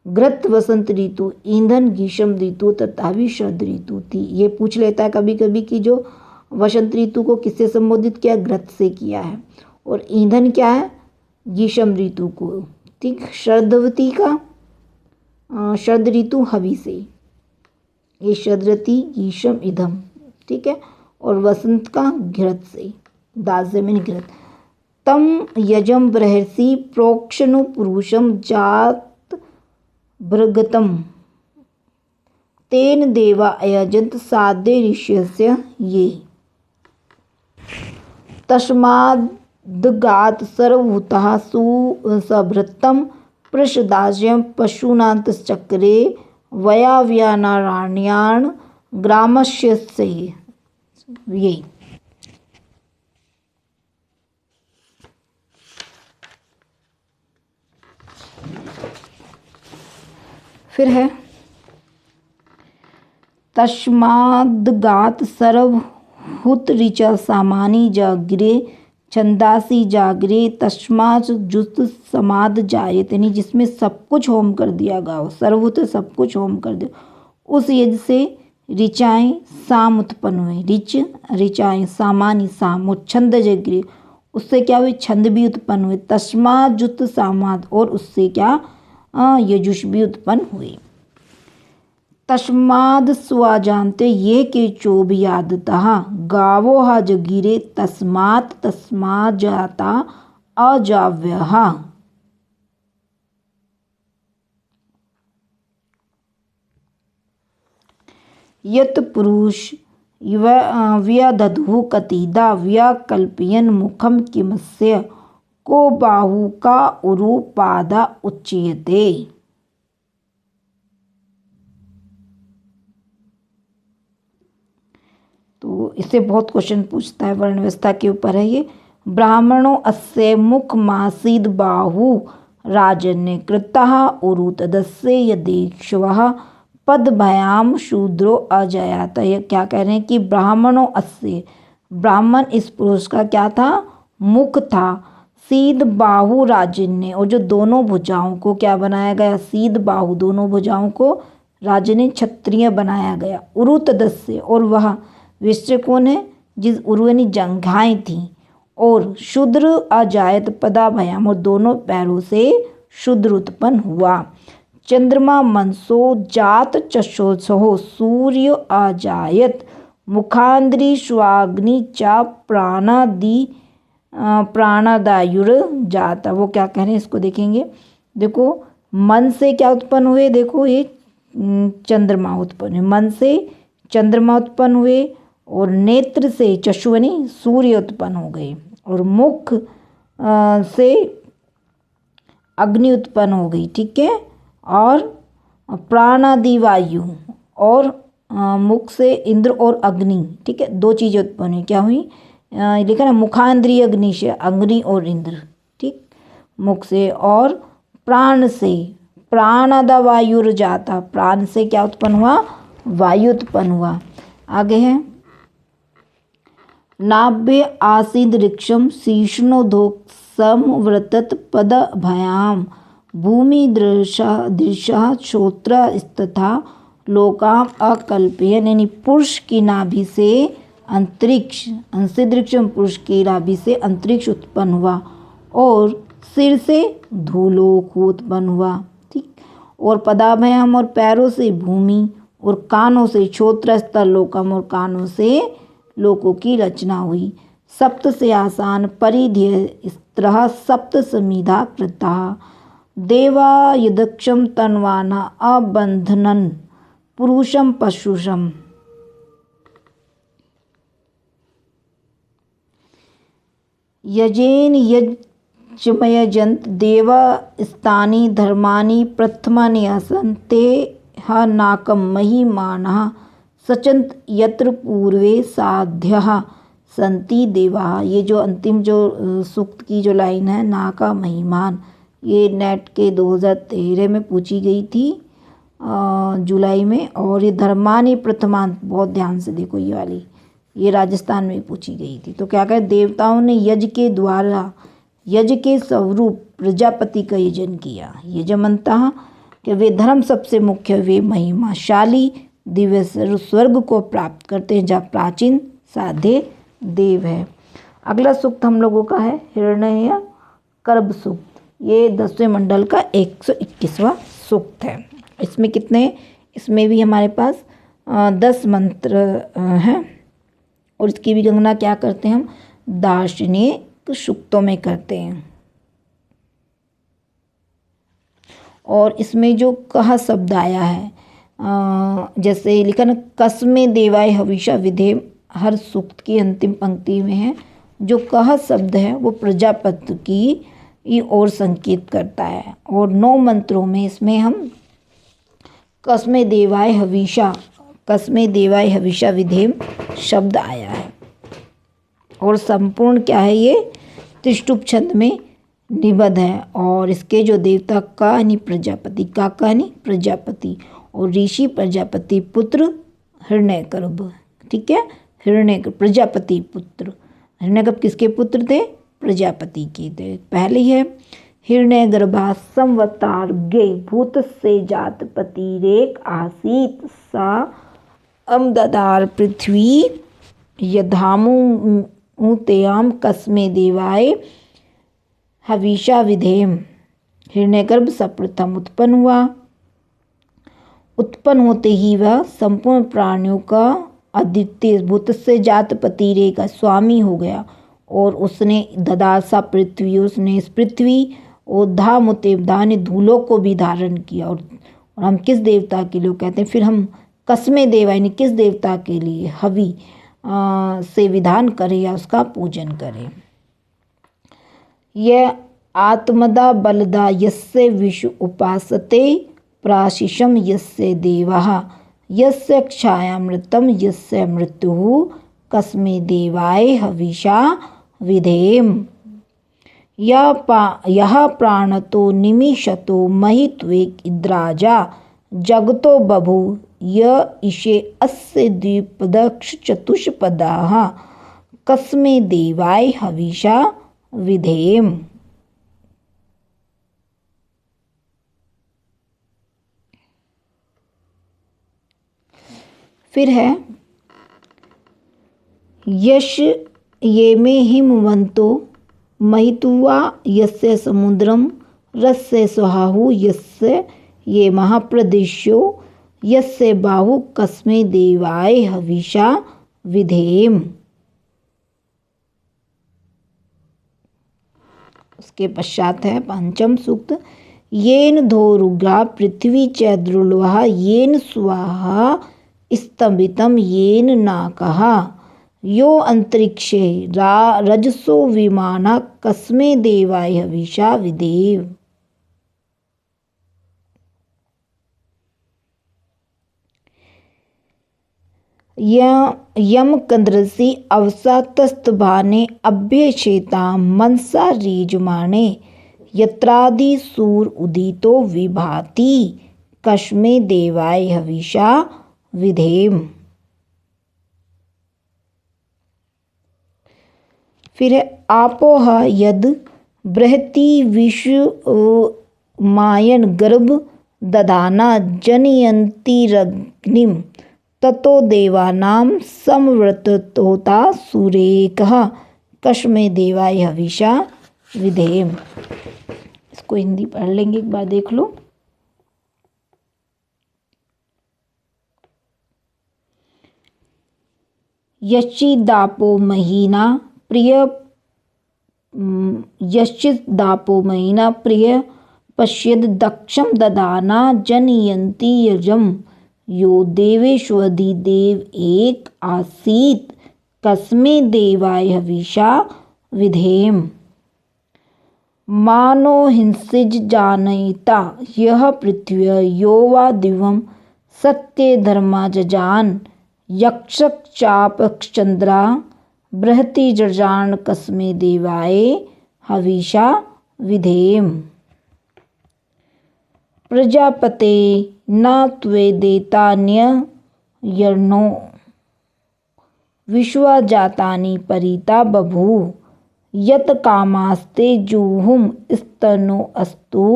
घृत वसंत ऋतु, ईंधन ग्रीष्म ऋतु तथा भी शरद ऋतु थी। ये पूछ लेता है कभी कभी कि जो वसंत ऋतु को किससे संबोधित किया, घृत से किया है, और ईंधन क्या है, ग्रीष्म ऋतु को, ठीक। शरदवती का शरद ऋतु हवि से, ये शरदवती ग्रीष्म इधम, ठीक है, और वसंत का घृत से, दास्य में घृत। तम यजम बृहर्षि प्रोक्षणु पुरुषम जात भृगतम तेन देवा अयजंत साध्य ऋष्यस्य ये। तस्माद्गात सर्वभूतः सुसभृतं पृषदाज्यं पशूनान्तश्चक्रे वयाव्यानारण्यान् ग्रामस्य से ये। फिर है, तस्माद्गात सर्वभूत ऋचा सामानी जागरे छंदासी जागरे तस्मात् जुस्त समाद जायत, यानी जिसमें सब कुछ होम कर दिया गया, सर्वभूत सब कुछ होम कर दिया, उस यज्ञ से ऋचाएँ साम उत्पन्न हुए। ऋच ऋचाएँ, सामानी साम, और छंद जगरे, उससे क्या हुए, छंद भी उत्पन्न हुए। तस्मात् जुस्त सामाद, और उससे क्या, यजुष भी उत्पन्न हुए। तस्माद स्वाजानते ये के चोभ यादतः गावो हा जगीरे तस्मात् तस्मात् जाता अजाव्यः। यत पुरुष व्यदधु कतिदा व्यकल्पयन् मुखम किमस्य को बाहु का उरुपादा उच्यते। तो इससे बहुत क्वेश्चन पूछता है, वर्ण व्यवस्था के ऊपर है ये। ब्राह्मणों अस्य मुख मासीद बाहु राजन्य कृतः उरु तदस्य यदेक्षवः पद भयाम शूद्रो अजयात। ये क्या कह रहे हैं कि ब्राह्मणों अस्य, ब्राह्मण इस पुरुष का क्या था, मुख था, सीध बाहु राजन्य, और जो दोनों भुजाओं को क्या बनाया गया, सीध बाहु, दोनों भुजाओं को राजन्य क्षत्रिय बनाया गया। उरु तदस्य, और वह विश्व कौन है, जिस उरु यानी जंघाएं थी, और शूद्र अजायत पदा भयाम, और दोनों पैरों से शूद्र उत्पन्न हुआ। चंद्रमा मनसो जात चक्षुषो सूर्य अजायत मुखांद्री स्वाग्नि चा प्राणादायुर जाता। वो क्या कह रहे हैं, इसको देखेंगे। देखो मन से क्या उत्पन्न हुए, देखो ये चंद्रमा उत्पन्न हुए, मन से चंद्रमा उत्पन्न हुए, और नेत्र से चक्षुवनी सूर्य उत्पन्न हो गए, और मुख से अग्नि उत्पन्न हो गई, ठीक है, और प्राणादि वायु, और मुख से इंद्र और अग्नि, ठीक है, दो चीज़ें उत्पन्न हुई, क्या हुई, लिखा ना, मुखांद्रीय अग्नि से अग्नि और इंद्र, ठीक, मुख से, और प्राण से प्राणादा वायुर जाता, प्राण से क्या उत्पन्न हुआ, वायु उत्पन्न हुआ। आगे है नाभ्य आसीद ऋक्षम शीर्ष्णोधोक समव्रतत पद भयाम भूमि दृशा श्रोत्र तथा लोकाम अकल्पयन, यानी पुरुष की नाभि से अंतरिक्ष, अंतरिक्षम, पुरुष की नाभि से अंतरिक्ष उत्पन्न हुआ, और सिर से धूलोक उत्पन्न हुआ, ठीक, और पदाभयाम, और पैरों से भूमि, और कानों से श्रोत्र लोकम, और कानों से लोकों की रचना हुई। सप्त से आसान परिधेय स्त्रः सप्त समीधा कृता देवा यदक्षम तन्वाना अबंधनन पुरुषम पशुषम। यजेन यजमयजंत देव स्थानी धर्मानि प्रथमानि आसन ते ह नाकम महिमानः सचंत यत्र पूर्वे साध्यः संति देवा। ये जो अंतिम जो सूक्त की जो लाइन है, ना का महिमान, ये नेट के 2013 में पूछी गई थी जुलाई में, और ये धर्मानी प्रथमांत, बहुत ध्यान से देखो ये वाली, ये राजस्थान में पूछी गई थी। तो क्या कहे, देवताओं ने यज्ञ के द्वारा, यज्ञ के स्वरूप प्रजापति का यजन किया। यजमंतः कि वे धर्म सबसे मुख्य, वे महिमाशाली दिव्य स्वर्ग को प्राप्त करते हैं, जहाँ प्राचीन साध्य देव है। अगला सूक्त हम लोगों का है हिरण्य कर्ब सूक्त। ये 10वें मंडल का 121वां सूक्त है। इसमें कितने, इसमें भी हमारे पास 10 मंत्र हैं, और इसकी भी गणना क्या करते हैं हम, दार्शनिक सूक्तों में करते हैं। और इसमें जो कहा शब्द आया है, जैसे लिखा ना, कसमे देवाय हविषा विधे, हर सूक्त की अंतिम पंक्ति में है, जो कह शब्द है वो प्रजापति की ओर संकेत करता है। और 9 मंत्रों में इसमें हम कसमे देवाय हविषा, कसमे देवाय हविषा विधेम शब्द आया है। और संपूर्ण क्या है, ये त्रिष्टुप छंद में निबद्ध है। और इसके जो देवता का यानी प्रजापति, का यानी प्रजापति, और ऋषि प्रजापति पुत्र हिरण्यगर्भ, ठीक है, हिरण्यगर्भ प्रजापति पुत्र। हिरण्यगर्भ किसके पुत्र थे, प्रजापति के थे। पहले है हिरण्यगर्भा संवतार्गे भूत से जात पति रेक आसीत सा अमददार पृथ्वी यधामु तेयाम कस्मे देवाय हविषा विधेम। हिरण्यगर्भ सर्वप्रथम उत्पन्न हुआ। उत्पन्न होते ही वह संपूर्ण प्राणियों का अद्वितीय भूत से जात पति रे का स्वामी हो गया। और उसने ददासा पृथ्वी, उसने इस पृथ्वी और धामुते धान्य धूलों को भी धारण किया। और हम किस देवता के लोग कहते हैं, फिर हम कस्में देवा यानी किस देवता के लिए हवि से विधान करे या उसका पूजन करे। यह आत्मदा बलदा यस्य विषु उपासते प्राशिषम यस्य देवः यस्य क्षायामृतम यस्य मृत्युः कस्मे देवाय हविषा विधेम। यह प्राणतो निमिषतो महित्वेक इद्राजा जगतो बभू य इषे अस्य द्विपदक्ष चतुष्पदाः कस्मे देवाय हविषा विधेम। फिर है यश ये में हिमवंतो महित्वा यस्य समुद्रम रस्य स्वाहु यस्य ये महाप्रदेशो यस्य बाहु कस्मे देवाय हविषा विधेम। उसके पश्चात है पंचम सूक्त येन धोरुग्रा पृथ्वी च द्रुलवः येन स्वाहा स्तंभितम येन नाकः यो अंतरिक्षे रजसो विमानः कस्मे देवाय हविषा विधेम। यम कंद्रसी अवसातस्तभाने अभ्यक्षेता मनसा रीजमाने यत्रादि सूर उदितो विभाति कस्मे देवाय हविषा विधेम। फिर है आपोह यद बृहति विश्व मायन गर्भ दधाना जनयन्तीरग्निम ततो देवानां समवर्ततोता सूरेकः कस्मे देवाय हविषा विधेम। इसको हिंदी पढ़ लेंगे, एक बार देख लो। यश्चिदापो महीना प्रिय पश्यद दक्षम दधाना जनयन्ति यजम यो देवेष्वधिदेव एक आसीत कस्मे देवाय हविषा विधेम। मानो हिंसिज जानयिता यह पृथ्वी यो वा दिवम सत्य धर्मा जजान यक्षक चापक्षचंद्रा बृहति जजान कस्मे देवाय हविषा विधेम। प्रजापते न त्वेदेतान्य यर्णो विश्वा जातानि परिता बभू यत कामास्ते जूहुम स्तनो अस्तु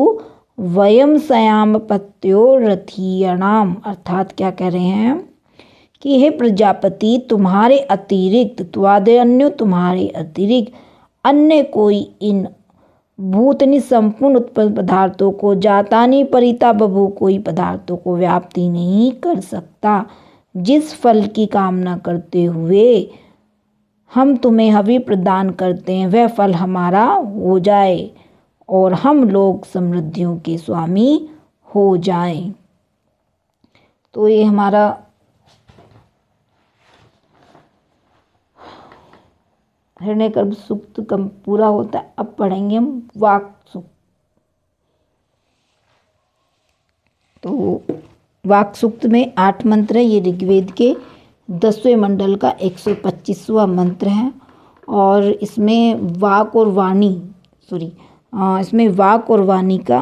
वयम सयाम पत्यो रथीयणाम। अर्थात क्या कह रहे हैं कि हे प्रजापति तुम्हारे अतिरिक्त त्वादन्यो तुम्हारे अतिरिक्त अन्य कोई इन भूतनि संपूर्ण उत्पन्न पदार्थों को जातानी परिता बभू कोई पदार्थों को व्याप्ति नहीं कर सकता। जिस फल की कामना करते हुए हम तुम्हें हवि प्रदान करते हैं वह फल हमारा हो जाए और हम लोग समृद्धियों के स्वामी हो जाएं। तो ये हमारा हिरण्यगर्भ सूक्त कम पूरा होता है। अब पढ़ेंगे हम वाक सूक्त। तो वाक सूक्त में 8 मंत्र है। ये ऋग्वेद के 10वें मंडल का 125वां मंत्र है और इसमें वाक और वाणी इसमें वाक और वाणी का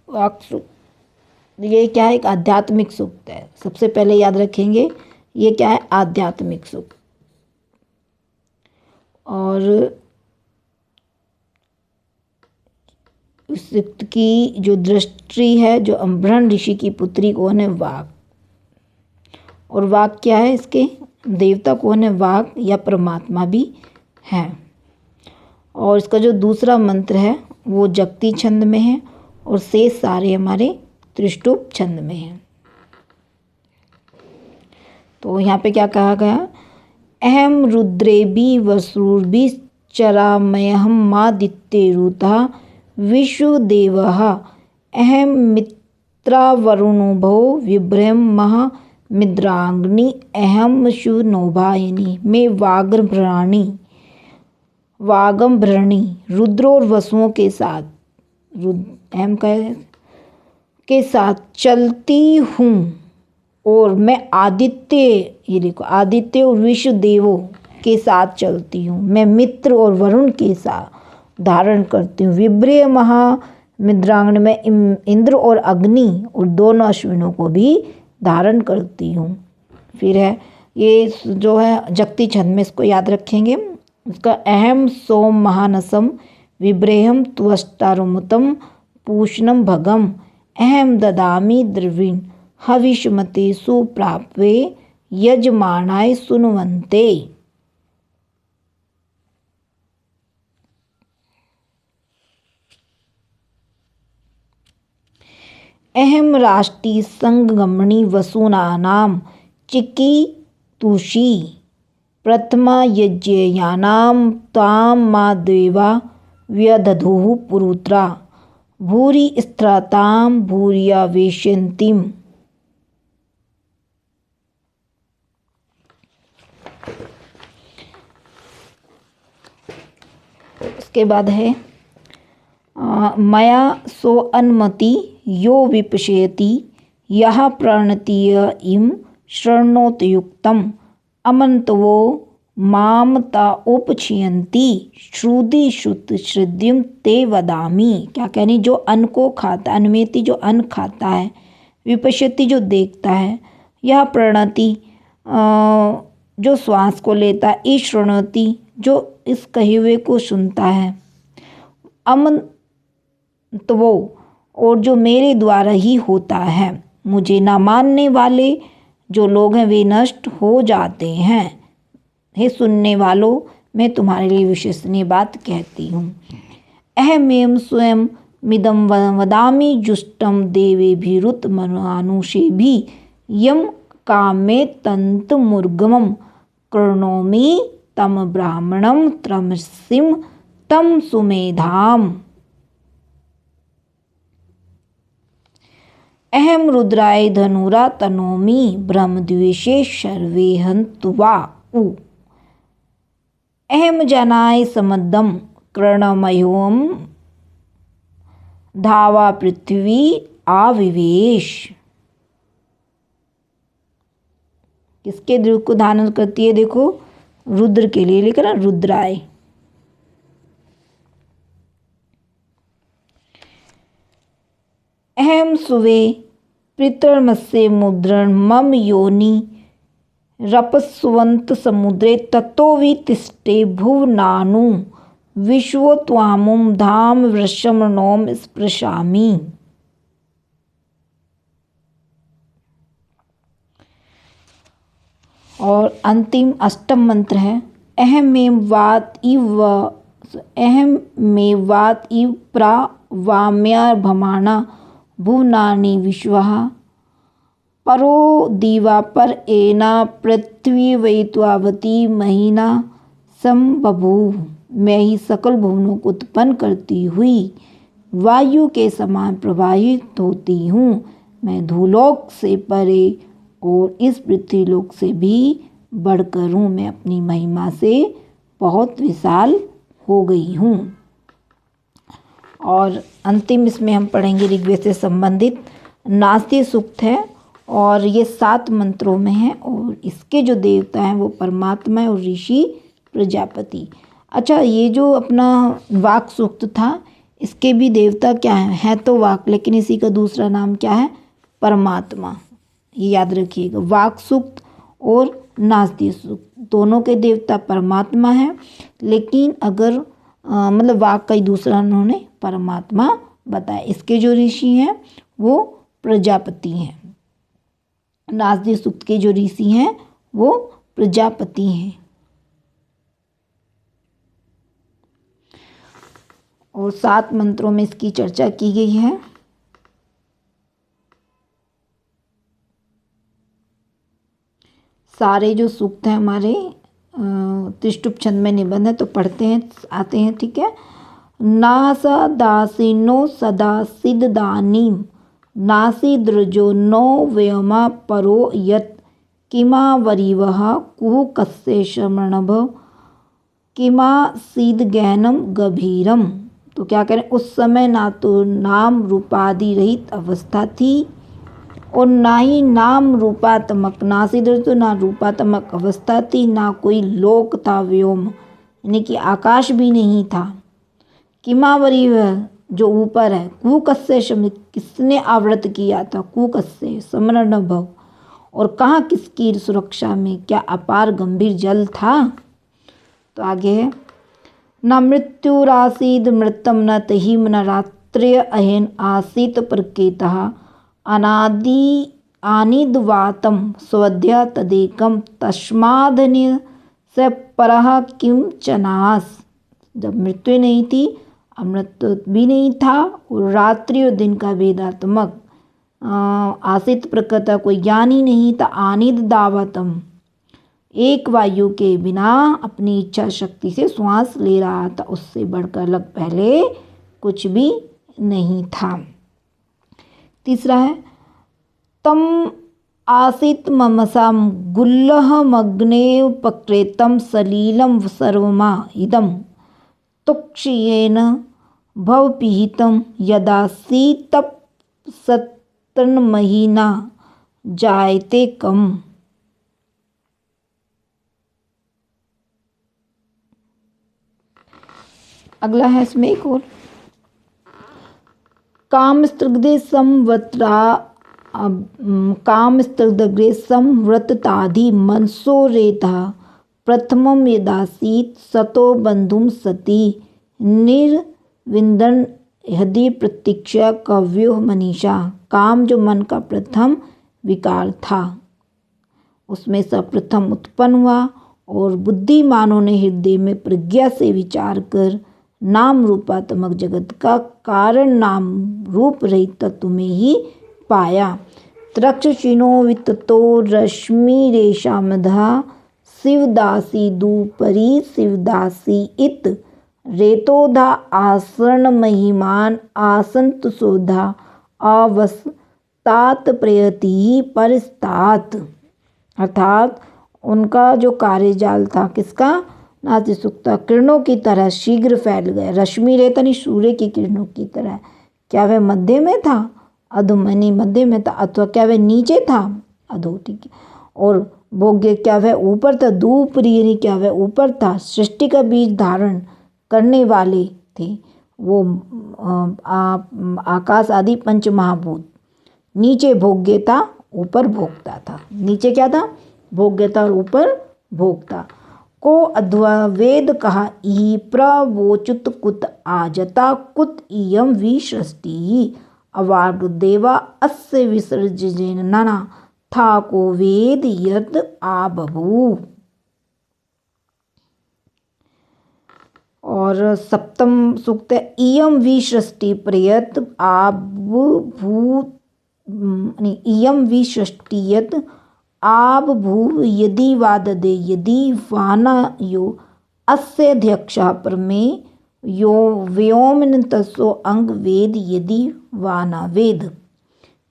वाक सूक्त ये क्या है, एक आध्यात्मिक सूक्त है। सबसे पहले याद रखेंगे ये क्या है, आध्यात्मिक सूक्त। और इस सूक्त की जो दृष्टि है जो अम्भरण ऋषि की पुत्री कौन है, वाक। और वाक क्या है, इसके देवता कौन है, वाक या परमात्मा भी है। और इसका जो दूसरा मंत्र है वो जगती छंद में है और शेष सारे हमारे त्रिष्टुप छंद में हैं। तो यहाँ पे क्या कहा गया, अहम रुद्रेभि वसुर्भि चरामयहम मादित्येरुतः विश्वदेवः अहम मित्रावरुणोभो विभ्रम मह मिद्राग्नि अहमशु नौभायिनी मैं वागम्भरणी रुद्र और वसुओं के साथ अहम के साथ चलती हूँ और मैं आदित्य, ये देखो आदित्य और विश्व देवों के साथ चलती हूँ। मैं मित्र और वरुण के साथ धारण करती हूँ। विभ्रे मिद्रांगण में इंद्र और अग्नि और दोनों अश्विनों को भी धारण करती हूँ। फिर है ये जो है जगती छंद में, इसको याद रखेंगे। उसका अहम सोम महानसम विब्रेहम त्वष्टारुमतम पूषणम भगम अहम ददामि द्रविण हविष्मते सुप्राप्वे यजमानाय सुनुवन्ते। अहम राष्ट्री संगमणि वसूनानां चिकीतुषी प्रथमा यज्ञयानां तां मा देवा व्यदधुः पुरुत्रा भूरि स्त्रातां भूरिया वेश्यन्तीम्। उसके बाद है मया सो अन्मति यो विपश्यति यः प्रणतीय इम शृणोतयुक्तम् अमन्तवो माम ता उपक्षयन्ति श्रुति श्रुत श्रुद्धिम ते वदामि। क्या कहनी, जो अन्न को खाता, अनुमेति जो अन्न खाता है, विपश्यति जो देखता है, यह प्रणति जो श्वास को लेता है, ई शृणोति जो इस कहे हुए को सुनता है, अमन्तवो और जो मेरे द्वारा ही होता है, मुझे न मानने वाले जो लोग हैं वे नष्ट हो जाते हैं। हे सुनने वालों, मैं तुम्हारे लिए विश्वसनीय बात कहती हूँ। अहमें स्वयं मिदम वदामि जुष्टम देवेभिरुत मनुषेभि यम कामे तंत मुर्गमम कृणोमि तम ब्राह्मणम त्रमसिम तम सुमेधाम। अहम रुद्राय धनुरा तनोमि ब्रह्मद्वेषे सर्वे हन्तुवा उ। अहम जनाय समदम कर्णमयोम धावा पृथ्वी आविवेश। किसके रूप को धारण करती है, देखो रुद्र के लिए लिखा ना, रुद्राय। अहम सुवे पितृमस्य मुद्रण मम योनि रपस्वंत समुद्रे ततो वितिष्ठे भुवनानु विश्व त्वामुम धाम वृषम नोम स्पृशामि। और अंतिम अष्टम मंत्र है अहम मेवात इव प्रावाम्या भमाना भुवनानि विश्वः परो दीवा पर एना पृथ्वी वैत्वावती महीना संबभूव। मैं ही सकल भुवनों को उत्पन्न करती हुई वायु के समान प्रवाहित होती हूँ। मैं धूलोक से परे और इस पृथ्वीलोक से भी बढ़कर हूँ। मैं अपनी महिमा से बहुत विशाल हो गई हूँ। और अंतिम इसमें हम पढ़ेंगे ऋग्वेद से संबंधित नास्ति सूक्त है और ये 7 मंत्रों में है और इसके जो देवता हैं वो परमात्मा है और ऋषि प्रजापति। अच्छा, ये जो अपना वाक सूक्त था इसके भी देवता क्या है तो वाक, लेकिन इसी का दूसरा नाम क्या है, परमात्मा। ये याद रखिएगा, वाक सूक्त और नास्ति सूक्त दोनों के देवता परमात्मा है, लेकिन अगर मतलब वाक का ही दूसरा उन्होंने परमात्मा बताया। इसके जो ऋषि हैं वो प्रजापति हैं, नास्ति सूक्त के जो ऋषि हैं वो प्रजापति हैं। और 7 मंत्रों में इसकी चर्चा की गई है। सारे जो सूक्त हैं हमारे त्रिष्टुप छंद में निबंध है, तो पढ़ते हैं, आते हैं, ठीक है। नासा दासिनो सदा सिद्धानीम नासी द्रजो नो व्योमा परो यत किमावरीवः कुहकस्य शमणभव किमा सीद गहनम गभीरम। तो क्या करें, उस समय ना तो नाम रूपादि रहित अवस्था थी और ना ही नाम रूपात्मक, नासिद तो ना रूपात्मक अवस्था थी, ना कोई लोक था व्योम यानी कि आकाश भी नहीं था। किमावरी जो ऊपर है, कुकस्य शम किसने आवृत किया था, कुकस्य समरण भव, और कहाँ किसकी सुरक्षा में, क्या अपार गंभीर जल था। तो आगे है न मृत्युरासीद मृतम न तहिम न रात्र्य अहेन आसीत प्रकेतः अनादि आनिद्वातम स्वध्या तदेकम तस्मादन्य स परः किम चनास। जब मृत्यु नहीं थी, अमृत भी नहीं था, और रात्रि और दिन का वेदात्मक आसित प्रकृत कोई ज्ञान ही नहीं था। आनिद दावतम एक वायु के बिना अपनी इच्छा शक्ति से श्वास ले रहा था, उससे बढ़कर अलग पहले कुछ भी नहीं था। तीसरा है तम आसित ममसा गुल्लह मग्नेव पक्रेतम सलीलम सर्वमा इदम तुक्षयेन भवपीहितम यदासी तप सत्तन्महीना जायते कम। अगला है इसमें एक और कामस्तृग्धे संवृत्ताधि मनसो रेता प्रथमम यदासीत सतो बंधुम सती निर्विंदन हृदय प्रतीक्षा कव्यो मनीषा। काम जो मन का प्रथम विकार था, उसमें सर्वप्रथम उत्पन्न हुआ और बुद्धिमानों ने हृदय में प्रज्ञा से विचार कर नाम रूपात्मक जगत का कारण नाम रूप रहित तत्व में ही पाया। त्रक्षिणो विततो रश्मि रेशामधा शिवदासी दूपरी शिवदासी इत रेतोधा आसरण महिमान आसंत शोधा अवस्तात प्रयति परिस्तात। अर्थात उनका जो कार्यजाल था किसका, नाति सुक्ता किरणों की तरह शीघ्र फैल गया। रश्मि रेत यानी सूर्य की किरणों की तरह। क्या वह मध्य में था, अधोमनी मध्य में था, अथवा क्या वह नीचे था, अधो, ठीक है। और भोग्य क्या वह ऊपर था, दूपरी यानी क्या वह ऊपर था। सृष्टि का बीज धारण करने वाले थे वो आकाश आदि पंच महाभूत। नीचे भोग्य था, ऊपर भोगता था। नीचे क्या था, भोग्य था और ऊपर भोगता। को अध्वा वेद कहा ई प्रवोचुत कुत आजता कुत इयम विसृष्टि अवार्ग देवा अस्य विसर्जन नाना था को वेद यद आबभू। और सप्तम सूक्त है इयम विसृष्टि प्रयत आबभूत इयम विसृष्टियत आब भू यदि वाददे यदि वाना यो अस्य अध्यक्षा प्रमे यो व्योमन तस्सो अंग वेद यदि वाना वेद।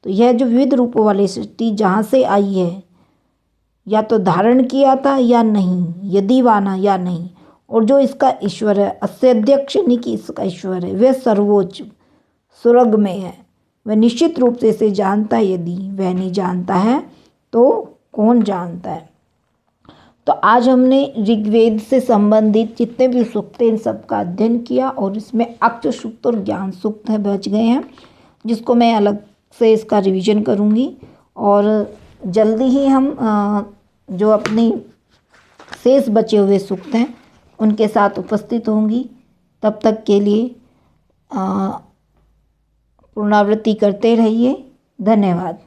तो यह जो विविध रूपों वाली सृष्टि जहाँ से आई है, या तो धारण किया था या नहीं, यदि वाना या नहीं, और जो इसका ईश्वर है अस्य अध्यक्ष नहीं कि इसका ईश्वर है, वह सर्वोच्च स्वर्ग में है, वह निश्चित रूप से इसे जानता है। यदि वह नहीं जानता है तो कौन जानता है। तो आज हमने ऋग्वेद से संबंधित जितने भी सूक्त इन सब का अध्ययन किया, और इसमें अक्ष सूक्त और ज्ञान सूक्त है बच गए हैं, जिसको मैं अलग से इसका रिवीजन करूँगी। और जल्दी ही हम जो अपनी शेष बचे हुए सूक्त हैं उनके साथ उपस्थित होंगी। तब तक के लिए पुनरावृत्ति करते रहिए। धन्यवाद।